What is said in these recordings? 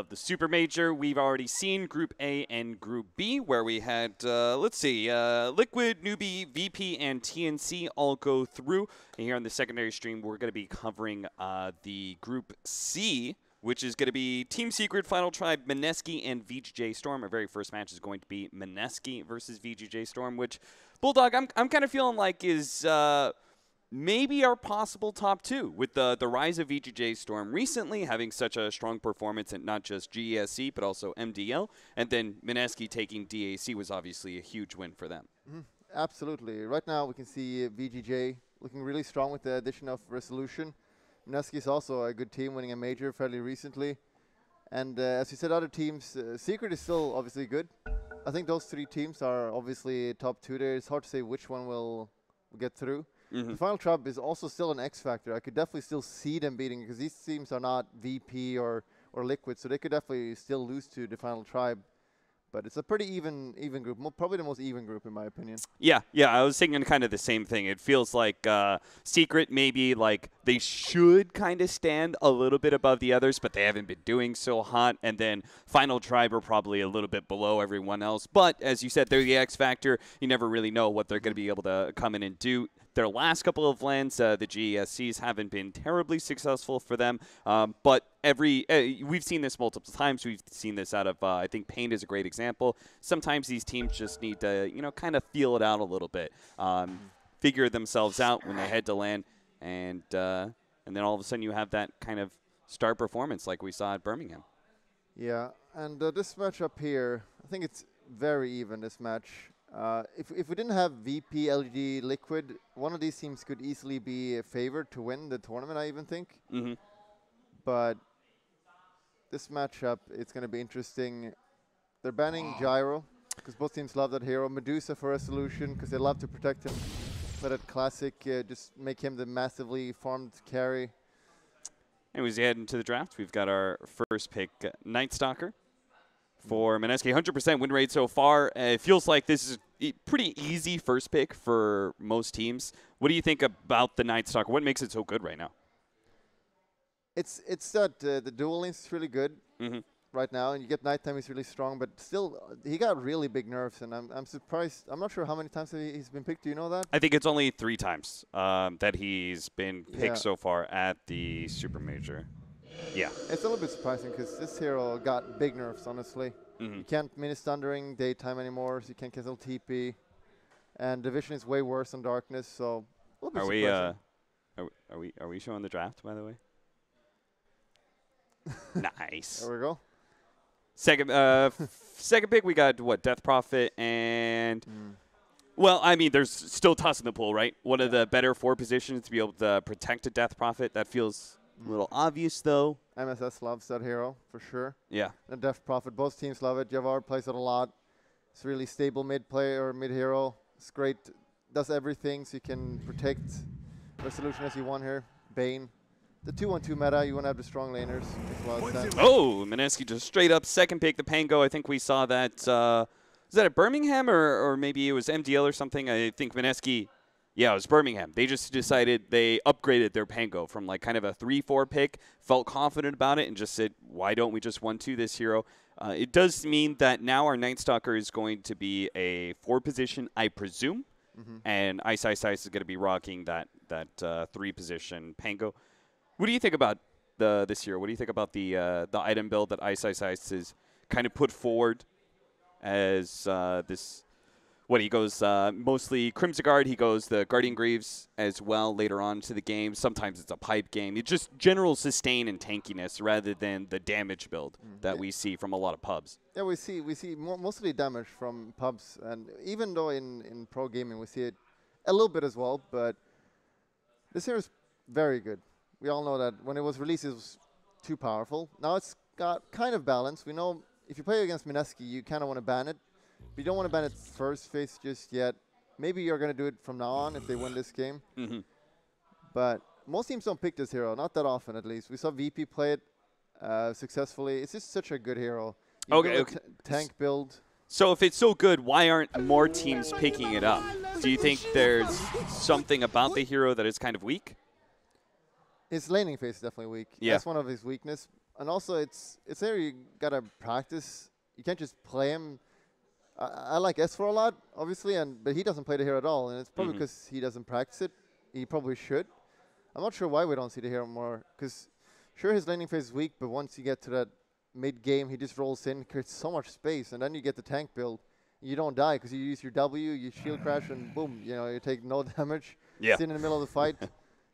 of the Supermajor. We've already seen Group A and Group B, where we had, let's see, Liquid, Newbie, VP, and TNC all go through. And here on the secondary stream, we're going to be covering the Group C, which is going to be Team Secret, Final Tribe, Mineski, and VGJ.Storm. Our very first match is going to be Mineski versus VGJ.Storm, which, Bulldog, I'm kind of feeling like is maybe our possible top two, with the rise of VGJ.Storm recently having such a strong performance in not just GESC, but also MDL, and then Mineski taking DAC was obviously a huge win for them. Absolutely. Right now we can see VGJ looking really strong with the addition of Resolution. Mineski is also a good team, winning a major fairly recently. And as you said, other teams, Secret is still obviously good. I think those three teams are obviously top two there. It's hard to say which one will get through. The Final Tribe is also still an X factor. I could definitely still see them beating, because these teams are not VP or Liquid, so they could definitely still lose to the Final Tribe. But it's a pretty even group, probably the most even group in my opinion. Yeah, I was thinking kind of the same thing. It feels like Secret maybe like they should kind of stand a little bit above the others, but they haven't been doing so hot. And then Final Tribe are probably a little bit below everyone else. But as you said, they're the X factor. You never really know what they're going to be able to come in and do. Their last couple of lands, the GESCs, haven't been terribly successful for them. But we've seen this multiple times. We've seen this out of, I think Paint is a great example. Sometimes these teams just need to, kind of feel it out a little bit, figure themselves out when they head to land, and then all of a sudden you have that kind of star performance like we saw at Birmingham. Yeah, and this matchup here, I think it's very even, this match. If we didn't have VP, LG, Liquid, one of these teams could easily be favored to win the tournament, I even think. But this matchup, it's going to be interesting. They're banning Gyro, because both teams love that hero. Medusa for Resolution, because they love to protect him. But at Classic, just make him the massively farmed carry. Anyways, heading to the draft, we've got our first pick, Night Stalker. For Mineski, 100% win rate so far. It feels like this is a pretty easy first pick for most teams. What do you think about the Night Stalker? What makes it so good right now? It's that the dual links is really good right now, and you get Nighttime is really strong, but still he got really big nerfs, and I'm surprised. I'm not sure how many times he's been picked. Do you know that? I think it's only 3 times that he's been picked so far at the Supermajor. Yeah. It's a little bit surprising, because this hero got big nerfs, honestly. You can't mini-stun during daytime anymore, so you can't cancel TP. And Division is way worse on Darkness, so a little bit surprising. Are we showing the draft, by the way? Nice. There we go. Second pick, we got, what, Death Prophet and... Well, I mean, there's still Tuss in the pool, right? One of the better 4 positions to be able to protect a Death Prophet. That feels... a little obvious, though. MSS loves that hero, for sure. Yeah. And Death Prophet, both teams love it. Javar plays it a lot. It's really stable mid-player, mid-hero. It's great. Does everything, so you can protect Resolution as you want here. Bane. The 2-1-2 meta, you want to have the strong laners. Oh, Mineski just straight up second pick, the Pango. I think we saw that. Was that at Birmingham, or maybe it was MDL or something? I think Mineski... Yeah, it was Birmingham. They just decided they upgraded their Pango from like kind of a 3-4 pick, felt confident about it, and just said, why don't we just 1-2 this hero? It does mean that now our Night Stalker is going to be a 4 position, I presume, and Ice is going to be rocking that 3 position Pango. What do you think about this hero? What do you think about the item build that Ice is kind of put forward as this? What, he goes mostly Crimson Guard. He goes the Guardian Greaves as well later on to the game. Sometimes it's a pipe game. It's just general sustain and tankiness rather than the damage build that we see from a lot of pubs. Yeah, we see mostly damage from pubs, and even though in pro gaming we see it a little bit as well. But this hero is very good. We all know that when it was released, it was too powerful. Now it's got kind of balance. We know if you play against Mineski, you kind of want to ban it. But you don't want to ban it first phase just yet. Maybe you're going to do it from now on if they win this game. But most teams don't pick this hero, not that often at least. We saw VP play it successfully. It's just such a good hero. Okay. Tank build. So if it's so good, why aren't more teams picking it up? Do you think there's something about the hero that is kind of weak? His laning phase is definitely weak. Yeah. That's one of his weaknesses. And also, it's there you gotta practice. You can't just play him. I like S4 a lot, obviously, but he doesn't play the hero at all, and it's probably because he doesn't practice it. He probably should. I'm not sure why we don't see the hero more, because sure his laning phase is weak, but once you get to that mid game, he just rolls in, creates so much space, and then you get the tank build. You don't die because you use your W, you shield crash, and boom, you take no damage. Yeah. Sit in the middle of the fight.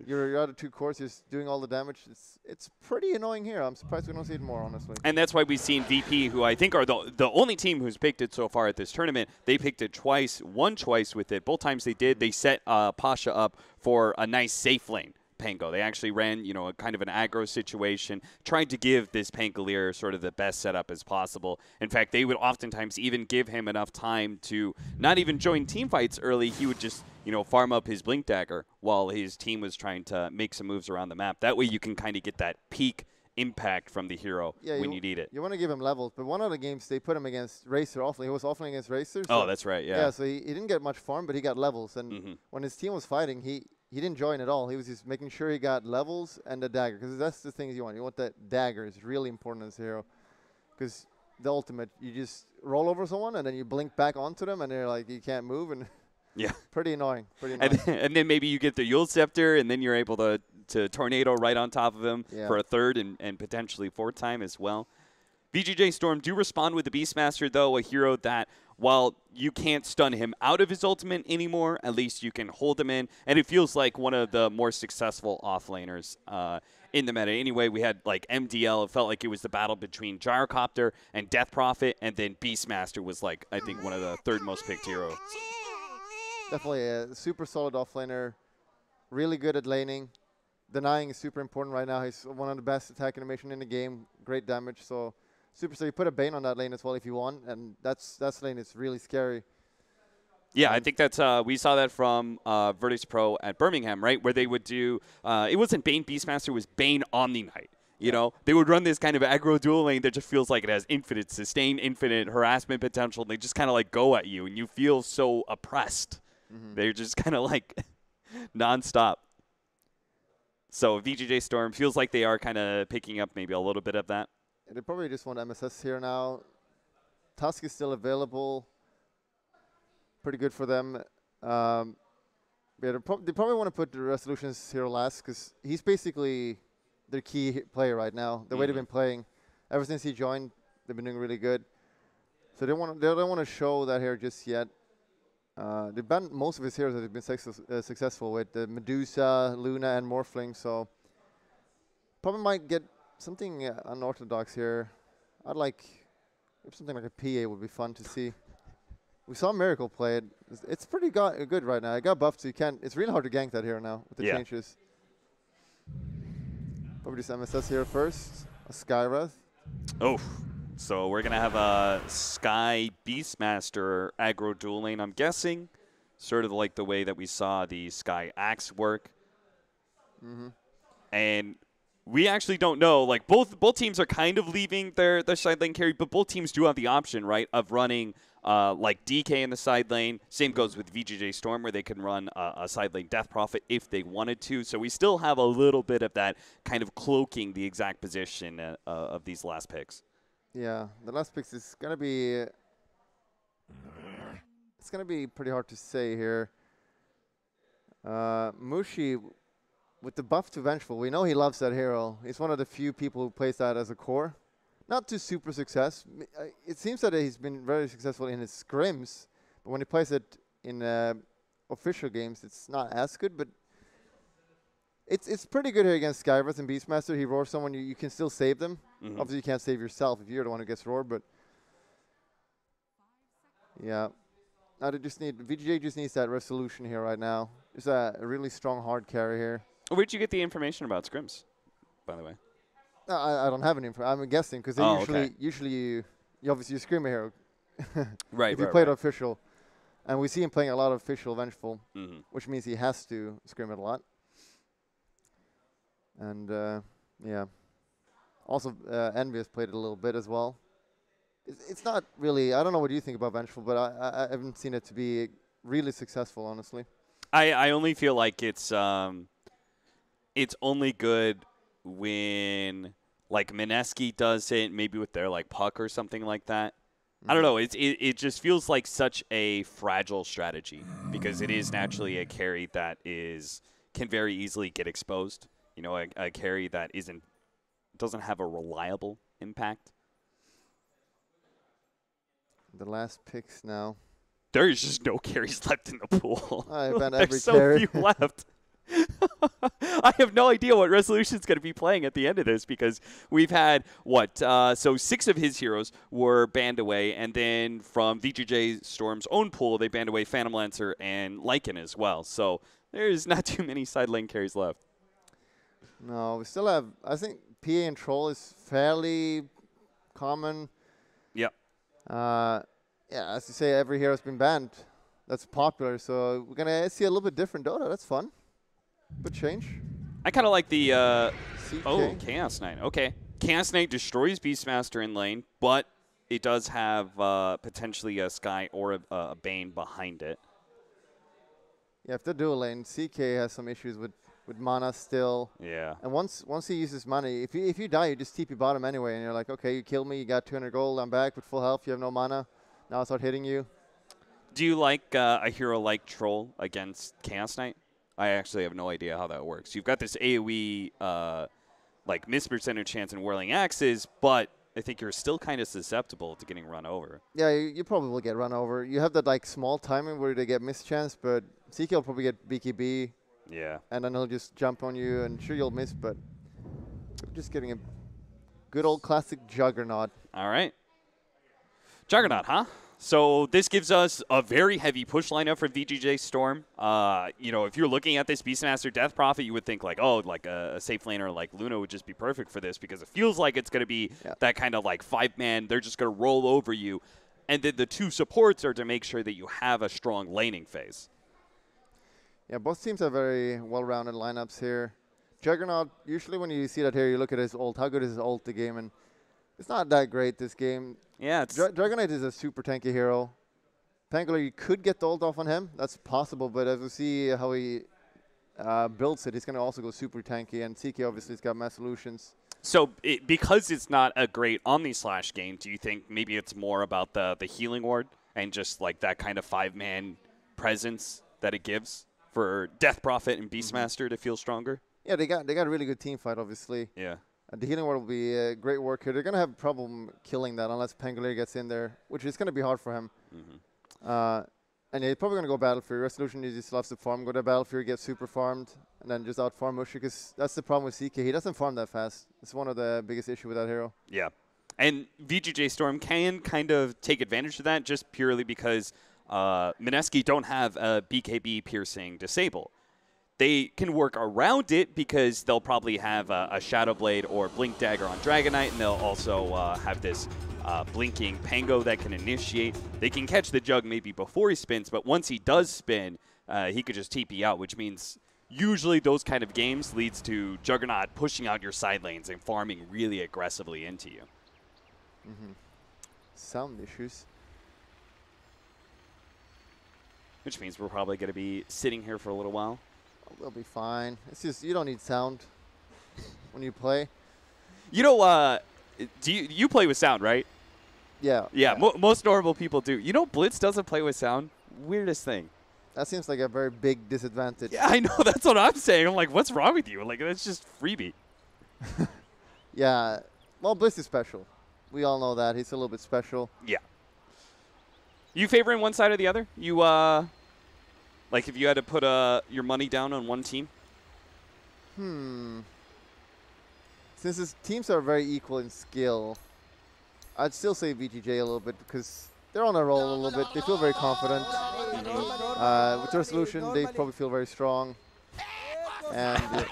Your other 2 cores just doing all the damage. It's pretty annoying here. I'm surprised we don't see it more, honestly. And that's why we've seen VP, who I think are the only team who's picked it so far at this tournament. They picked it twice, won twice with it. Both times they did, they set Pasha up for a nice safe lane. Pango. They actually ran, a kind of an aggro situation, tried to give this Pangolier sort of the best setup as possible. In fact, they would oftentimes even give him enough time to not even join team fights early. He would just, farm up his Blink Dagger while his team was trying to make some moves around the map. That way you can kind of get that peak impact from the hero when you need it. You want to give him levels, but one of the games they put him against Racer Offlane. He was Offlane against Racer. So that's right, yeah. Yeah, so he didn't get much farm, but he got levels. And when his team was fighting, he didn't join at all. He was just making sure he got levels and the dagger, because that's the things you want. You want that dagger. It's really important as a hero, because the ultimate, you just roll over someone and then you blink back onto them, and they're like, you can't move, and yeah, pretty annoying. And then maybe you get the Yule Scepter, and then you're able to tornado right on top of him for a third and potentially 4th time as well. VGJ.Storm do respond with the Beastmaster, though, a hero that, while you can't stun him out of his ultimate anymore, at least you can hold him in. And it feels like one of the more successful offlaners in the meta. Anyway, we had like MDL. It felt like it was the battle between Gyrocopter and Death Prophet. And then Beastmaster was like, I think, one of the 3rd most picked heroes. Definitely a super solid offlaner. Really good at laning. Denying is super important right now. He's one of the best attack animation in the game. Great damage. So you put a Bane on that lane as well if you want, and that lane is really scary. Yeah, I think that's we saw that from Virtus Pro at Birmingham, right, where they would do it wasn't Bane Beastmaster, it was Bane Omni Knight. You know, they would run this kind of aggro dual lane that just feels like it has infinite sustain, infinite harassment potential. They just kind of like go at you, and you feel so oppressed. They're just kind of like nonstop. So VGJ.Storm feels like they are kind of picking up maybe a little bit of that. They probably just want MSS here now. Tusk is still available. Pretty good for them. Yeah, they probably want to put the Resolutions hero last, because he's basically their key player right now. The way they've been playing, ever since he joined, they've been doing really good. So they don't want to show that here just yet. They've banned most of his heroes that have been successful with the Medusa, Luna, and Morphling. So probably might get something unorthodox here. I'd like something like a PA would be fun to see. We saw Miracle play it. It's pretty good right now. I got buffed, so you can't. It's really hard to gank that hero now with the changes. Probably just MSS here first. A Skywrath. Oh, so we're gonna have a Sky Beastmaster aggro dual lane. I'm guessing, sort of like the way that we saw the Sky Axe work. And we actually don't know. Like both teams are kind of leaving their side lane carry, but both teams do have the option, right, of running like DK in the side lane. Same goes with VGJ.Storm, where they can run a side lane Death Prophet if they wanted to. So we still have a little bit of that kind of cloaking the exact position of these last picks. Yeah, the last picks is gonna be. It's gonna be pretty hard to say here. Mushi, with the buff to Vengeful, we know he loves that hero. He's one of the few people who plays that as a core. Not to super success. It seems that he's been very successful in his scrims, but when he plays it in official games, it's not as good. But it's pretty good here against Skywrath and Beastmaster. He roars someone, you can still save them. Obviously, you can't save yourself if you're the one who gets roared, but yeah. Now they just need VGJ just needs that resolution here right now. There's a really strong hard carry here. Where'd you get the information about scrims, by the way? I don't have any information. I'm guessing, because they usually you obviously you scream a hero. Right. If you play it official, and we see him playing a lot of official Vengeful, which means he has to scream it a lot. And yeah, also Envious played it a little bit as well. It's not really. I don't know what you think about Vengeful, but I haven't seen it to be really successful, honestly. I only feel like it's only good when like Mineski does it, maybe with their like puck or something like that. I don't know. It just feels like such a fragile strategy because it is naturally a carry that can very easily get exposed. You know, a carry that doesn't have a reliable impact. The last picks now. There's just no carries left in the pool. I bet There's every so carry. few left. I have no idea what Resolution's going to be playing at the end of this because we've had, so 6 of his heroes were banned away, and then from VGJ.Storm's own pool, they banned away Phantom Lancer and Lycan as well. So there's not too many side lane carries left. No, we still have, I think PA and Troll is fairly common. Yep. Yeah, as you say, every hero's been banned. That's popular, so we're going to see a little bit different Dota. That's fun. Good change. I kind of like the CK. Chaos Knight. Okay. Chaos Knight destroys Beastmaster in lane, but it does have potentially a Sky or a Bane behind it. Yeah, if they're dual lane, CK has some issues with mana still. Yeah. And once he uses money, if you die, you just TP bottom anyway, and you're like, okay, you killed me, you got 200 gold, I'm back with full health, you have no mana. Now I start hitting you. Do you like a hero like Troll against Chaos Knight? I actually have no idea how that works. You've got this AoE like miss percentage chance in Whirling Axes, but I think you're still kind of susceptible to getting run over. Yeah, you probably will get run over. You have that like small timing where they get miss chance, but CK will probably get BKB. Yeah. And then he'll just jump on you, and sure you'll miss, but just getting a good old classic Juggernaut. All right. Juggernaut, huh? So this gives us a very heavy push lineup for VGJ.Storm. You know, if you're looking at this Beastmaster Death Prophet, you would think like, oh, like a safe laner like Luna would just be perfect for this because it feels like it's going to be that kind of like 5-man. They're just going to roll over you. And then the 2 supports are to make sure that you have a strong laning phase. Yeah, both teams have very well-rounded lineups here. Juggernaut, usually when you see that here, you look at his ult. How good is his ult the game? And it's not that great this game. Yeah, Juggernaut is a super tanky hero. Pangolin, you could get the ult off on him. That's possible, but as we see how he builds it, he's going to also go super tanky. And CK obviously has got mass solutions. So because it's not a great Omni-Slash game, do you think maybe it's more about the healing ward and just like that kind of 5-man presence that it gives for Death Prophet and Beastmaster to feel stronger? Yeah, they got a really good team fight, obviously. Yeah. The healing ward will be a great work here. They're going to have a problem killing that unless Pangolier gets in there, which is going to be hard for him. And yeah, he's probably going to go Battle Fury. Resolution usually still loves to farm. Go to Battle Fury, get super farmed, and then just out farm Mushy, because that's the problem with CK. He doesn't farm that fast. It's one of the biggest issues with that hero. Yeah. And VGJ.Storm can kind of take advantage of that just purely because Mineski don't have a BKB piercing disable. They can work around it because they'll probably have a Shadow Blade or Blink Dagger on Dragonite, and they'll also have this blinking Pango that can initiate. They can catch the Jug maybe before he spins, but once he does spin, he could just TP out, which means usually those kind of games leads to Juggernaut pushing out your side lanes and farming really aggressively into you. Sound issues. Which means we're probably going to be sitting here for a little while. They'll be fine. It's just you don't need sound when you play. You know, do you play with sound, right? Yeah. Yeah, most normal people do. You know, Blitz doesn't play with sound. Weirdest thing. That seems like a very big disadvantage. Yeah, I know. That's what I'm saying. I'm like, what's wrong with you? Like, that's just freebie. Yeah. Well, Blitz is special. We all know that. He's a little bit special. Yeah. You favoring one side or the other? You, like, if you had to put your money down on one team? Since his teams are very equal in skill, I'd still say VGJ a little bit because they're on a roll a little bit. They feel very confident. With Resolution, they probably feel very strong. And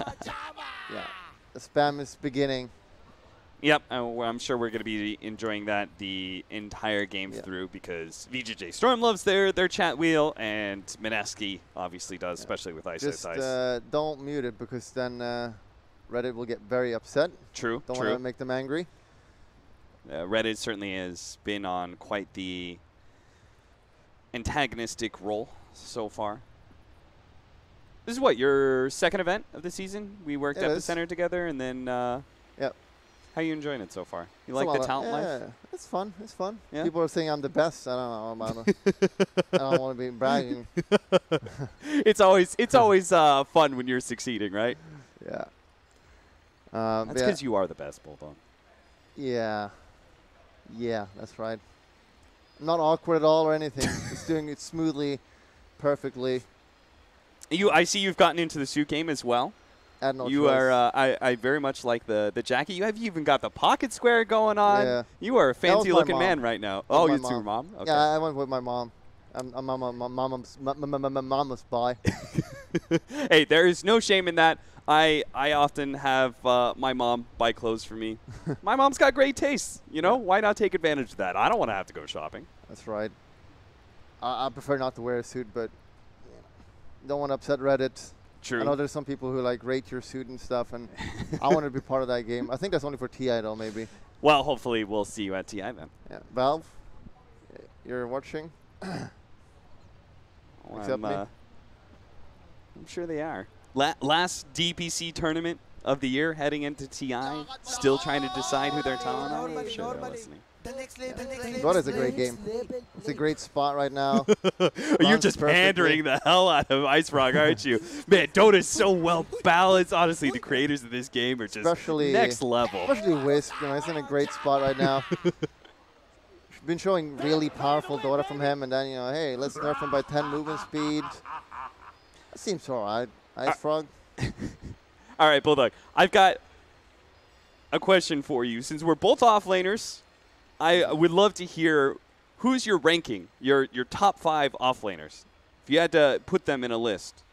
yeah, the spam is beginning. Yep, I'm sure we're going to be enjoying that the entire game through because VGJ.Storm loves their chat wheel, and Mineski obviously does, especially with Ice Just Ice Ice. don't mute it because then Reddit will get very upset. True, Don't want to make them angry. Reddit certainly has been on quite the antagonistic role so far. This is what, your second event of the season? We worked at the center together, and then... Yep. How are you enjoying it so far? You It's a like the lot talent life? Yeah, it's fun. It's fun. Yeah? People are saying I'm the best. I don't know about it. I don't want to be bragging. It's always fun when you're succeeding, right? Yeah. That's because you are the best, Bulldog. Yeah. Yeah, that's right. Not awkward at all or anything. Just doing it smoothly, perfectly. I see you've gotten into the suit game as well. No you choice. are. I very much like the jacket. You have even got the pocket square going on. Yeah. You are a fancy looking mom. man right now. Oh, it's your mom. Okay. Yeah, I went with my mom. I'm mama's boy. Hey, there is no shame in that. I often have my mom buy clothes for me. My mom's got great taste. You know, why not take advantage of that? I don't want to have to go shopping. That's right. I prefer not to wear a suit, but don't want to upset Reddit. True. I know there's some people who like rate your suit and stuff, and I want to be part of that game. I think that's only for TI though, maybe. Well, hopefully we'll see you at TI then. Yeah, Valve, you're watching. Accept me. I'm sure they are. Last DPC tournament of the year, heading into TI, still trying to decide who they're telling. I'm sure they're listening. Dota is a great game. It's a great spot right now. You're just pandering the hell out of Ice Frog, aren't you? Man, Dota is so well balanced. Honestly, the creators of this game are just next level. Especially Wisp, it's in a great spot right now. Been showing really powerful Dota from him, and then hey, let's nerf him by 10 movement speed. That seems alright. Ice Frog. All right, Bulldog. I've got a question for you. Since we're both offlaners, I would love to hear who's your ranking, your top 5 offlaners. If you had to put them in a list,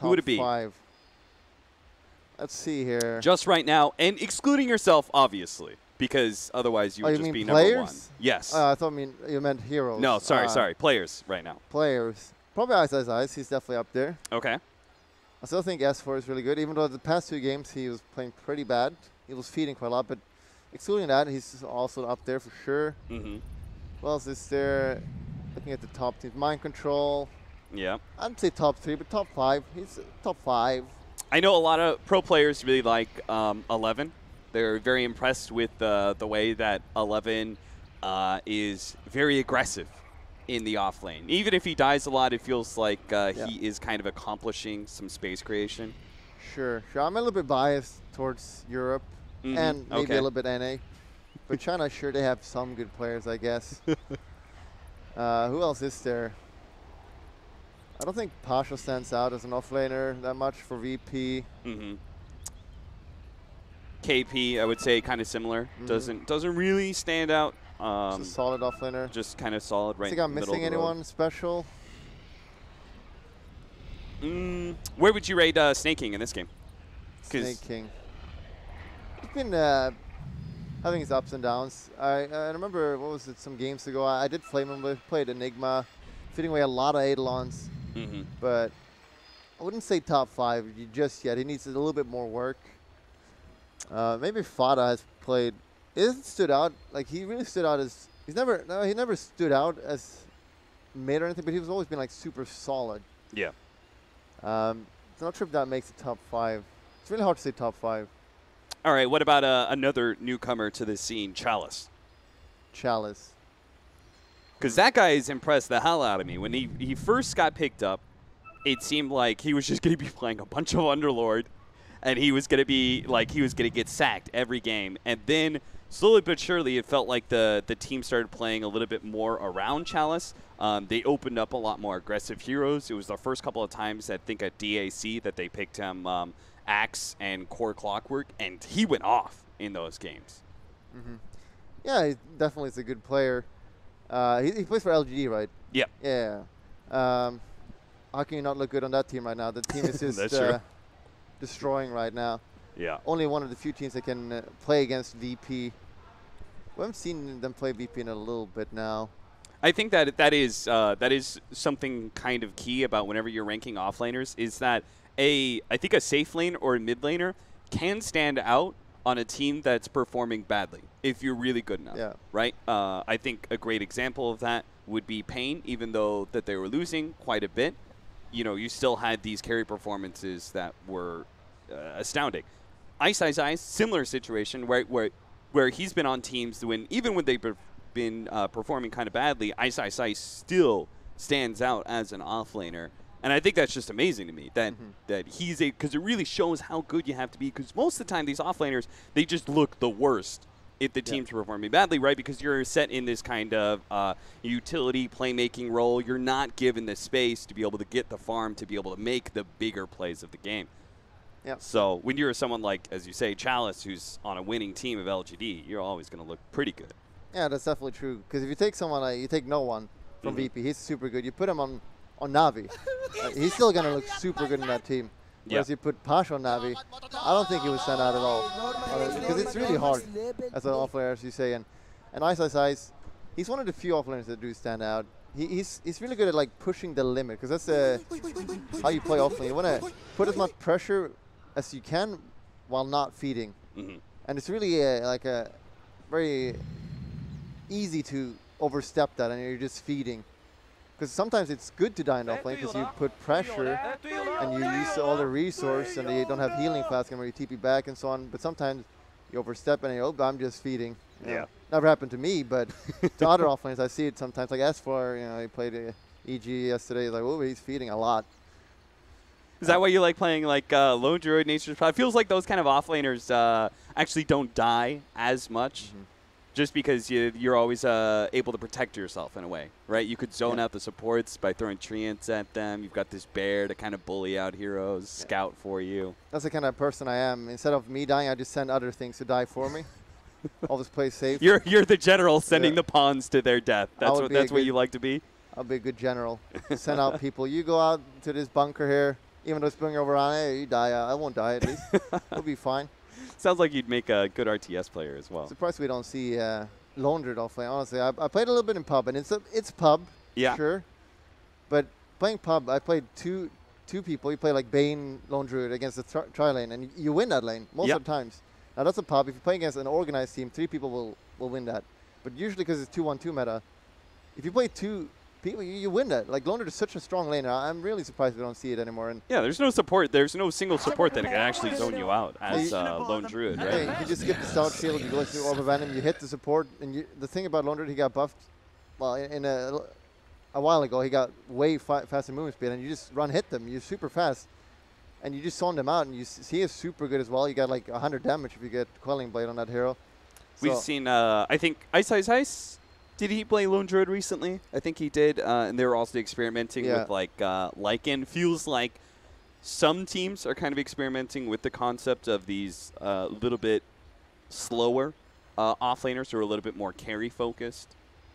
who would it be? Top 5. Let's see here. Just right now, and excluding yourself, obviously, because otherwise you would just be players? number 1. Yes. I thought you meant heroes. No, sorry. Players right now. Players. Probably Ice. He's definitely up there. Okay. I still think S4 is really good, even though the past 2 games he was playing pretty bad. He was feeding quite a lot, but excluding that, he's also up there for sure. Mm-hmm. What else is there? Looking at the top teams. Mind Control. Yeah. I'd say top 3, but top 5. He's top 5. I know a lot of pro players really like 11. They're very impressed with the way that 11 is very aggressive in the off lane. Even if he dies a lot, it feels like he is kind of accomplishing some space creation. Sure. I'm a little bit biased towards Europe and maybe a little bit NA. But China, sure, they have some good players, I guess. Who else is there? I don't think Pasha stands out as an offlaner that much for VP. KP, I would say, kind of similar. Doesn't really stand out. Just a solid offlaner. Just kind of solid right in the the middle. middle Think I'm missing anyone special? Where would you rate Snake King in this game? Snake King. It's been having his ups and downs. I remember, what was it, some games ago, I did flame him with, played Enigma, feeding away a lot of Eidolons. But I wouldn't say top 5 just yet. He needs a little bit more work. Maybe Fada has played. He hasn't stood out. Like, he really stood out as he never stood out as mid or anything, but he's always been like super solid. Yeah. So not sure if that makes the top 5. It's really hard to say top 5. All right. What about another newcomer to the scene, Chalice? Chalice. Because that guy has impressed the hell out of me. When he first got picked up, it seemed like he was just going to be playing a bunch of Underlord, and he was going to be like he was going to get sacked every game. And then slowly but surely, it felt like the team started playing a little bit more around Chalice. They opened up a lot more aggressive heroes. It was the first couple of times, I think, at DAC that they picked him Axe and Core Clockwork, and he went off in those games. Yeah, he definitely is a good player. He plays for LGD, right? Yep. Yeah. How can you not look good on that team right now? The team is just destroying right now. Yeah. Only one of the few teams that can play against VP. We haven't seen them play VP in a little bit now. I think that is something kind of key about whenever you're ranking offlaners is that I think a safe lane or a mid laner can stand out on a team that's performing badly if you're really good enough. Yeah. Right? I think a great example of that would be Pain, even though that they were losing quite a bit. You know, you still had these carry performances that were astounding. Ice, similar situation where he's been on teams when even when they've been performing kind of badly, Ice still stands out as an offlaner. And I think that's just amazing to me that that he's because it really shows how good you have to be. Because most of the time these offlaners, they just look the worst if the team's performing badly, right? Because you're set in this kind of utility playmaking role. You're not given the space to be able to get the farm, to be able to make the bigger plays of the game. Yeah. So when you're someone like, as you say, Chalice, who's on a winning team of LGD, you're always going to look pretty good. Yeah, that's definitely true. Because if you take someone, you take no one from VP, he's super good. You put him on Navi, he's still going to look super good in that team. Whereas you put Pash on Navi, I don't think he would stand out at all. Because it's really hard as an offlaner, as you say. And Ice, he's one of the few offlaners that do stand out. He's really good at like pushing the limit, because that's how you play offlane. You want to put as much pressure as you can while not feeding. And it's really like a very easy to overstep that, and you're just feeding. Because sometimes it's good to die in offlane because you put pressure and you use all the resource and you don't have healing fast where you TP back and so on. But sometimes you overstep and you I'm just feeding. Never happened to me, but to other offlanes I see it sometimes. Like S4, he played EG yesterday. He's like, oh, he's feeding a lot. Is that why you like playing like Lone Druid, Nature's Pride? It feels like those kind of offlaners actually don't die as much. Just because you're always able to protect yourself in a way, right? You could zone out the supports by throwing treants at them. You've got this bear to kind of bully out heroes, scout for you. That's the kind of person I am. Instead of me dying, I just send other things to die for me. Always play safe. You're the general sending the pawns to their death. That's what you like to be? I'll be a good general. Send out people. You go out to this bunker here, even though it's bringing over on, hey, you die. I won't die at least. We'll be fine. Sounds like you'd make a good RTS player as well. Surprised we don't see Lone Druid offlane. Honestly, I played a little bit in pub, and it's pub, sure. But playing pub, I played two people. You play like Bane, Lone Druid against the tri lane, and you win that lane most of the times. Now that's a pub. If you play against an organized team, 3 people will win that. But usually because it's 2-1-2 meta, if you play 2 people, you win that. Like Lone Druid is such a strong laner. I'm really surprised we don't see it anymore. And there's no support. There's no single support that can actually zone you out as Lone Druid, right? You just skip the Stout Shield, you go to Orb of Venom, you hit the support, and the thing about Lone Druid, he got buffed. Well, a while ago, he got way faster movement speed, and you just hit them. You're super fast, and you just zone them out, and he is super good as well. You got like 100 damage if you get Quelling Blade on that hero. We've seen, I think, Ice. Did he play Lone Druid recently? I think he did, and they were also experimenting with like Lycan. Feels like some teams are kind of experimenting with the concept of these little bit slower offlaners who are a little bit more carry focused.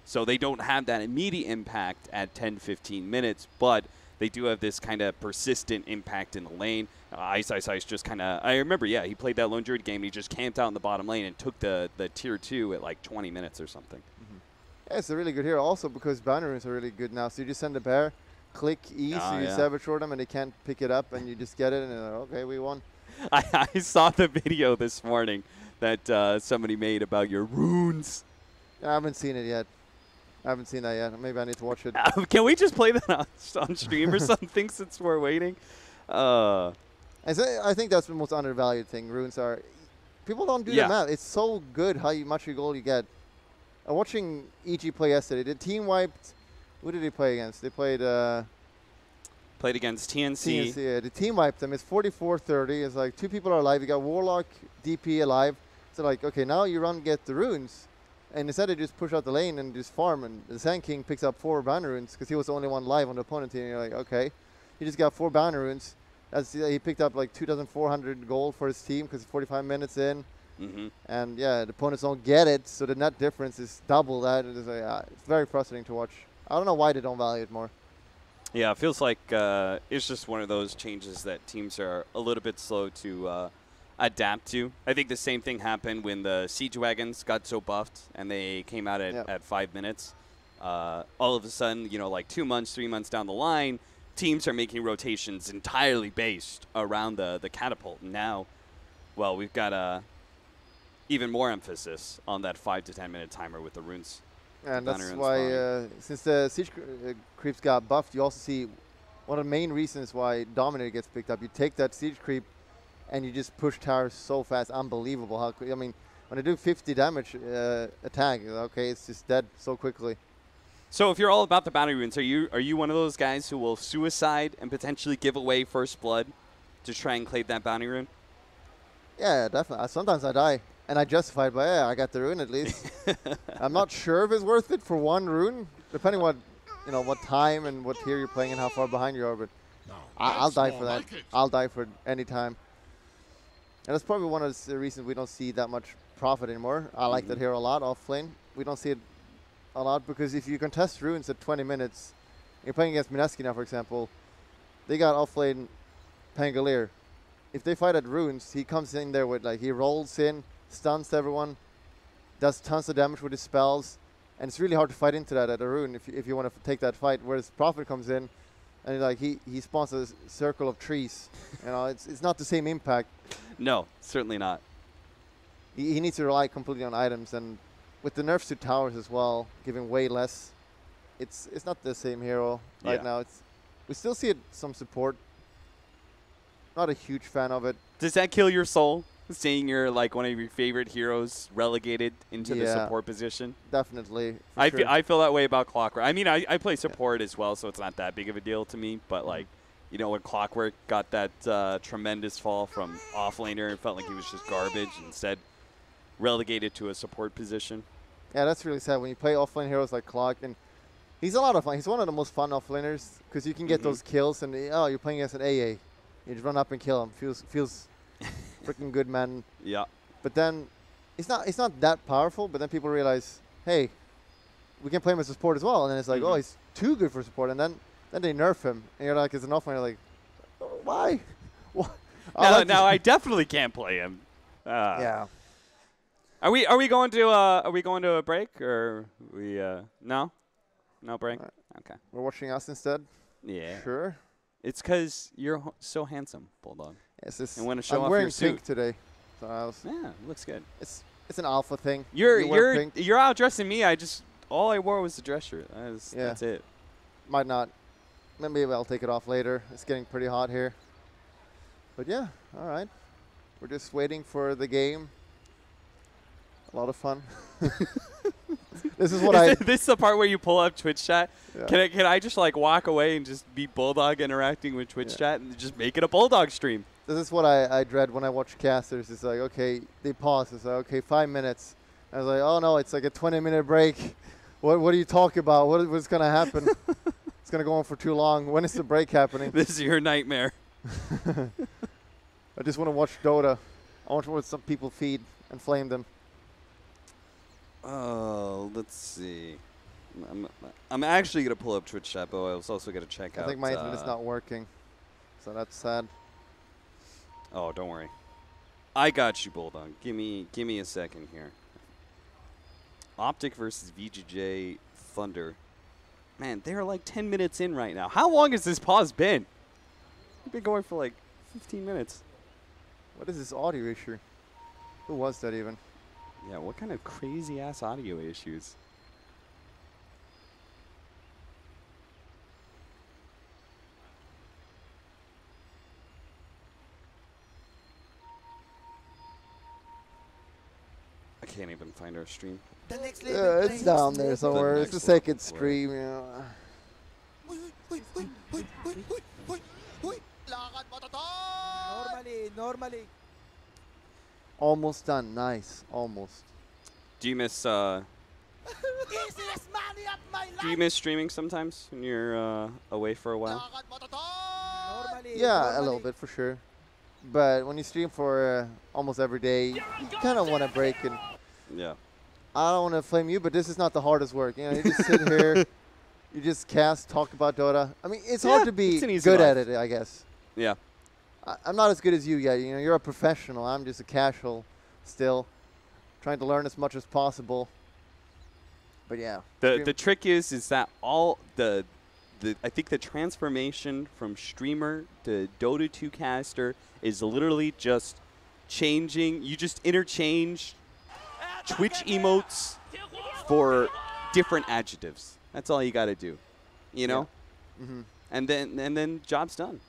So they don't have that immediate impact at 10-15 minutes, but they do have this kind of persistent impact in the lane. Ice just kind of, I remember, he played that Lone Druid game, and he just camped out in the bottom lane and took the tier 2 at like 20 minutes or something. Yeah, it's a really good hero also because banner runes are really good now. So you just send a bear, click E, so you savage short them and they can't pick it up, and you just get it and they're like, okay, we won. I saw the video this morning that somebody made about your runes. I haven't seen it yet. I haven't seen that yet. Maybe I need to watch it. Can we just play that on stream or something since we're waiting? I think that's the most undervalued thing. Runes are. People don't do the math. It's so good how much gold you get. I'm watching EG play yesterday. The team wiped. Who did they play against? They played against TNC. Yeah, the team wiped them. It's 44-30. It's like 2 people are alive. You got Warlock, DP alive. So like, okay, now you get the runes. And instead they just push out the lane and just farm. And the Sand King picks up 4 banner runes because he was the only one live on the opponent team. And you're like, okay. He just got 4 banner runes. He picked up like 2,400 gold for his team because 45 minutes in. And the opponents don't get it, so the net difference is double that. It's very frustrating to watch. I don't know why they don't value it more. Yeah, it feels like it's just one of those changes that teams are a little bit slow to adapt to. I think the same thing happened when the Siege Wagons got so buffed and they came out at 5 minutes. All of a sudden, like 2 months, 3 months down the line, teams are making rotations entirely based around the catapult. And now, well, we've got even more emphasis on that 5 to 10 minute timer with the runes. And that's why, since the Siege creeps got buffed, you also see one of the main reasons why Dominator gets picked up. You take that Siege creep, and you just push towers so fast. Unbelievable how I mean, when they do 50 damage attack, okay, it's just dead so quickly. So if you're all about the bounty runes, are you one of those guys who will suicide and potentially give away first blood to try and claim that bounty rune? Yeah, definitely. Sometimes I die, and I justify it by, yeah, I got the rune at least. I'm not sure if it's worth it for one rune, depending what what time and what tier you're playing and how far behind you are. But I'll die for that. I'll die for it any time. And that's probably one of the reasons we don't see that much profit anymore. I like that hero a lot, Offlane. We don't see it a lot because if you contest runes at 20 minutes, you're playing against Mineski now, for example. They got Offlane Pangolier. If they fight at runes, he comes in there with, like, he rolls in, stuns everyone, does tons of damage with his spells, and it's really hard to fight into that at a rune if you want to take that fight. Whereas Prophet comes in, and like he spawns a circle of trees. It's not the same impact. No, certainly not. He needs to rely completely on items, and with the nerfs to towers as well, giving way less, it's not the same hero right now. We still see some support. Not a huge fan of it. Does that kill your soul, seeing your one of your favorite heroes relegated into the support position? Definitely. I feel that way about Clockwork. I mean, I play support as well, so it's not that big of a deal to me. But when Clockwork got that tremendous fall from offlaner, it felt like he was just garbage. Instead, relegated to a support position. Yeah, that's really sad when you play offlane heroes like Clock, and he's a lot of fun. He's one of the most fun offlaners because you can get those kills, and you're playing against an AA. You just run up and kill him. Feels freaking good, man. Yeah. But then it's not that powerful. But then people realize, hey, we can play him as a support as well. And then it's like, oh, he's too good for support. And then they nerf him, and you're like, as an offlaner, like, why? Now I definitely can't play him. Yeah. Are we going to a break, or we no break? Right. Okay. We're watching us instead. Yeah. Sure. It's because you're so handsome, Bulldog. Yes, and want to show I'm off wearing your suit. pink today. So Looks good. It's an alpha thing. You're pink. out dressing me. All I wore was the dress shirt. That's it. Might not. Maybe I'll take it off later. It's getting pretty hot here. But yeah, all right. We're just waiting for the game. A lot of fun. This is what This is the part where you pull up Twitch chat. Yeah. Can I just walk away and just be Bulldog interacting with Twitch chat and just make it a Bulldog stream? This is what I dread when I watch casters. It's like, okay, they pause. It's like, okay, 5 minutes. I was like, oh no, it's like a 20-minute break. What do you talk about? What's gonna happen? It's gonna go on for too long. When is the break happening? This is your nightmare. I just want to watch Dota. I want to watch some people feed and flame them. Oh, let's see. I'm actually going to pull up Twitch chat, but I was also going to check out. I think my internet's not working, so that's sad. Oh, don't worry. I got you, Bulldog. Give me a second here. Optic versus VGJ Thunder. Man, they're like 10 minutes in right now. How long has this pause been? We've been going for 15 minutes. What is this audio issue? Who was that even? Yeah, what kind of crazy-ass audio issues? I can't even find our stream. It's down there somewhere. It's a second stream. Normally. Almost done. Nice. Almost. Do you miss streaming sometimes when you're away for a while? Yeah, a little bit for sure. But when you stream for almost every day, you kind of want to break. And yeah. I don't want to flame you, but this is not the hardest work. You just sit here, you just cast, talk about Dota. I mean, it's hard to be good at it, I guess. Yeah. I'm not as good as you yet. You're a professional. I'm just a casual still, trying to learn as much as possible. But yeah. The trick is that all I think the transformation from streamer to Dota 2 caster is literally just changing. You just interchange Twitch emotes for different adjectives. That's all you got to do, you know? Yeah. And then job's done.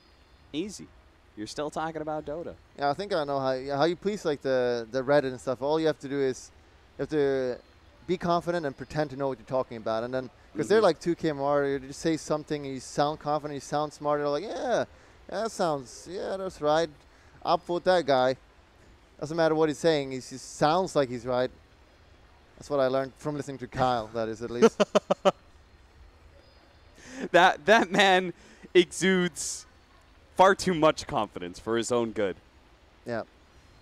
Easy. you're still talking about Dota. Yeah, I think I know how you please like the Reddit and stuff. All you have to do is you have to be confident and pretend to know what you're talking about, and then because they're like 2K Mario, you just say something, you sound confident, you sound smart, you're like, yeah, that's right. I'll vote that guy. Doesn't matter what he's saying, he sounds like he's right. That's what I learned from listening to Kyle. That is at least. that man exudes far too much confidence for his own good. Yeah.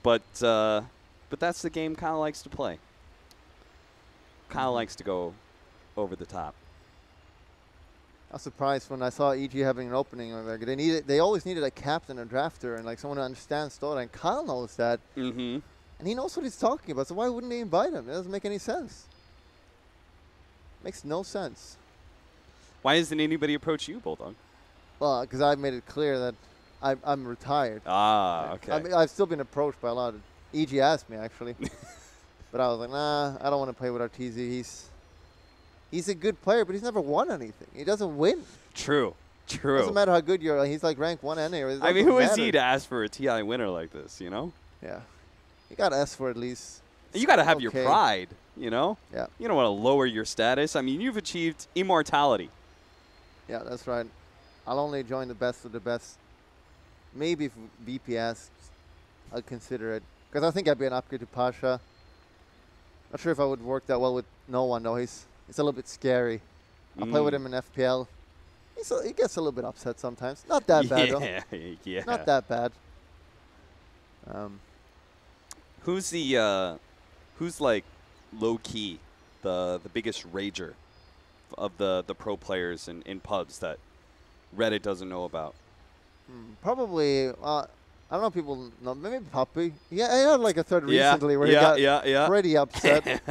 But that's the game Kyle likes to play. Kyle likes to go over the top. I was surprised when I saw EG having an opening. Like they always needed a captain, a drafter, and like someone who understands Dota. And Kyle knows that, and he knows what he's talking about. So why wouldn't he invite him? It doesn't make any sense. Makes no sense. Why hasn't anybody approached you, Bulldog? Well, because I've made it clear that I'm retired. Ah, okay. I mean, I've still been approached by a lot of EG asked me actually, but I was like, nah, I don't want to play with Arteezy. He's a good player, but he's never won anything. He doesn't win. True. Doesn't matter how good you are. He's like rank 1 NA. I mean, who is he to ask for a TI winner like this, you know? Yeah. You got to ask for at least. You got to have your pride, you know? Yeah. You don't want to lower your status. I mean, you've achieved immortality. Yeah, that's right. I'll only join the best of the best. Maybe if VP asks, I'll consider it. Because I think I'd be an upgrade to Pasha. Not sure if I would work that well with no one, though. He's a little bit scary. I'll play with him in FPL. He gets a little bit upset sometimes. Not that bad, though. Yeah. Not that bad. Who's like low-key the biggest rager of the pro players in pubs that Reddit doesn't know about? Probably, I don't know if people know, maybe Puppy. Yeah, he had like a thread recently where he got pretty upset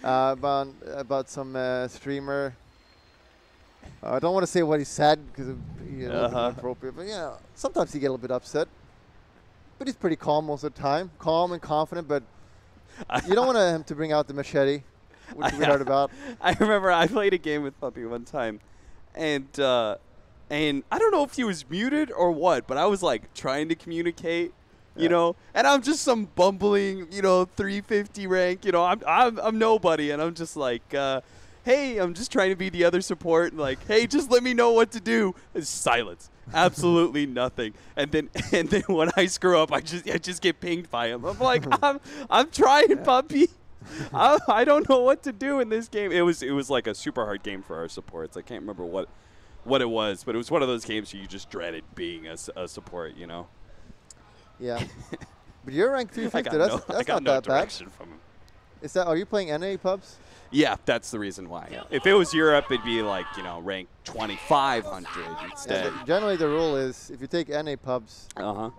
about some streamer. I don't want to say what he said because it's inappropriate, but yeah, sometimes he get a little bit upset. But he's pretty calm most of the time, calm and confident, but you don't want him to bring out the machete, which we heard about. I remember I played a game with Puppy one time, and I don't know if he was muted or what, but I was like trying to communicate, you know, and I'm just some bumbling, 350 rank, I'm nobody, and I'm just like, hey, I'm just trying to be the other support, and like, hey, just let me know what to do. It's silence, absolutely nothing, and then when I screw up, I just get pinged by him. I'm like, I'm trying, Puppy. I don't know what to do in this game. It was like a super hard game for our supports. I can't remember what it was, but it was one of those games where you just dreaded being a support, you know? Yeah. But you're ranked 350. That's not that bad. From him. Are you playing NA pubs? Yeah, that's the reason why. Yeah. If it was Europe, it'd be like, rank 2,500 instead. Yeah, generally, the rule is if you take NA pubs,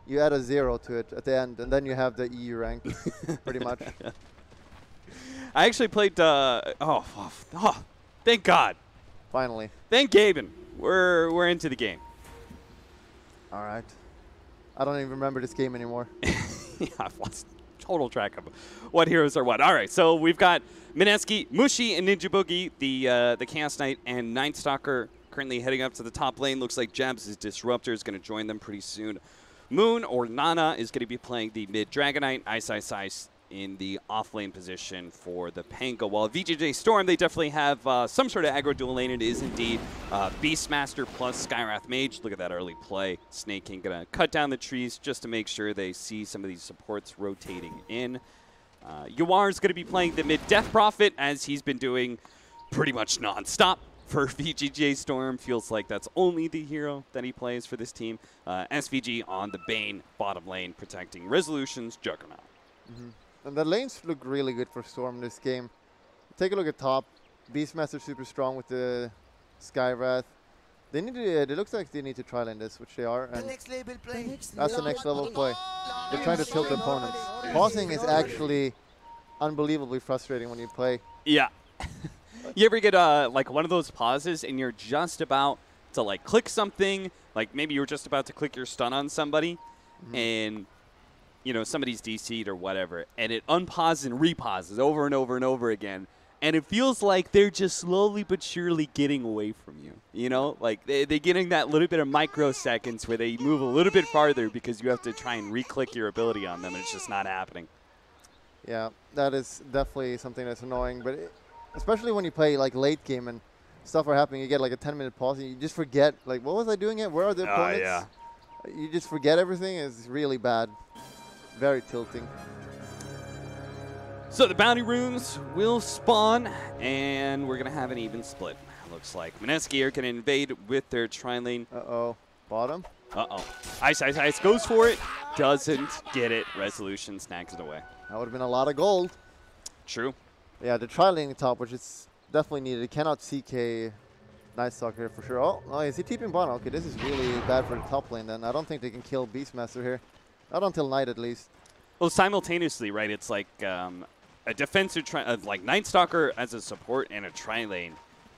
you add a 0 to it at the end, and then you have the EU rank, pretty much. I actually played, thank God. Finally. Thank Gaben. We're into the game. All right. I don't even remember this game anymore. Yeah, I've lost total track of what heroes are what. All right, so we've got Mineski, Mushi, and Ninja Boogie, the Chaos Knight and Night Stalker currently heading up to the top lane. Looks like Jabs' Disruptor is going to join them pretty soon. Moon or Nana is going to be playing the mid Dragonite. Ice in the off-lane position for the Pango. While VGJ.Storm, they definitely have some sort of aggro dual lane. It is indeed Beastmaster plus Skywrath Mage. Look at that early play. Snake King going to cut down the trees just to make sure they see some of these supports rotating in. Yawar is going to be playing the mid Death Prophet, as he's been doing pretty much non-stop for VGJ.Storm. Feels like that's only the hero that he plays for this team. SVG on the Bane bottom lane, protecting Resolution's Juggernaut. And the lanes look really good for Storm in this game. Take a look at top. Beastmaster super strong with the Skywrath. They need to. It looks like they need to try lane this, which they are. And that's the next level of play. They're trying to tilt the opponents. Pausing is actually unbelievably frustrating when you play. Yeah. You ever get like one of those pauses and you're just about to like click something, like maybe you were just about to click your stun on somebody, and somebody's DC'd or whatever, and it unpauses and repauses over and over and over again, and it feels like they're just slowly but surely getting away from you. You know, like they're getting that little bit of microseconds where they move a little bit farther because you have to try and re-click your ability on them, and it's just not happening. Yeah, that is definitely something that's annoying, but especially when you play like late game and stuff are happening, you get like a 10-minute pause and you just forget, like, what was I doing it? Where are the opponents? Yeah. You just forget everything. It's really bad. Very tilting. So the bounty runes will spawn, and we're going to have an even split, looks like. Mineski are going to invade with their tri-lane. Uh-oh. Bottom? Uh-oh. Ice goes for it. Doesn't get it. Resolution snags it away. That would have been a lot of gold. True. Yeah, the tri-lane top, which is definitely needed. It cannot CK Night Stalker for sure. Oh, is he TPing bottom? Okay, this is really bad for the top lane then. I don't think they can kill Beastmaster here. Not until night at least. Well, simultaneously, right, it's like a defensive, like Night Stalker as a support and a tri-lane.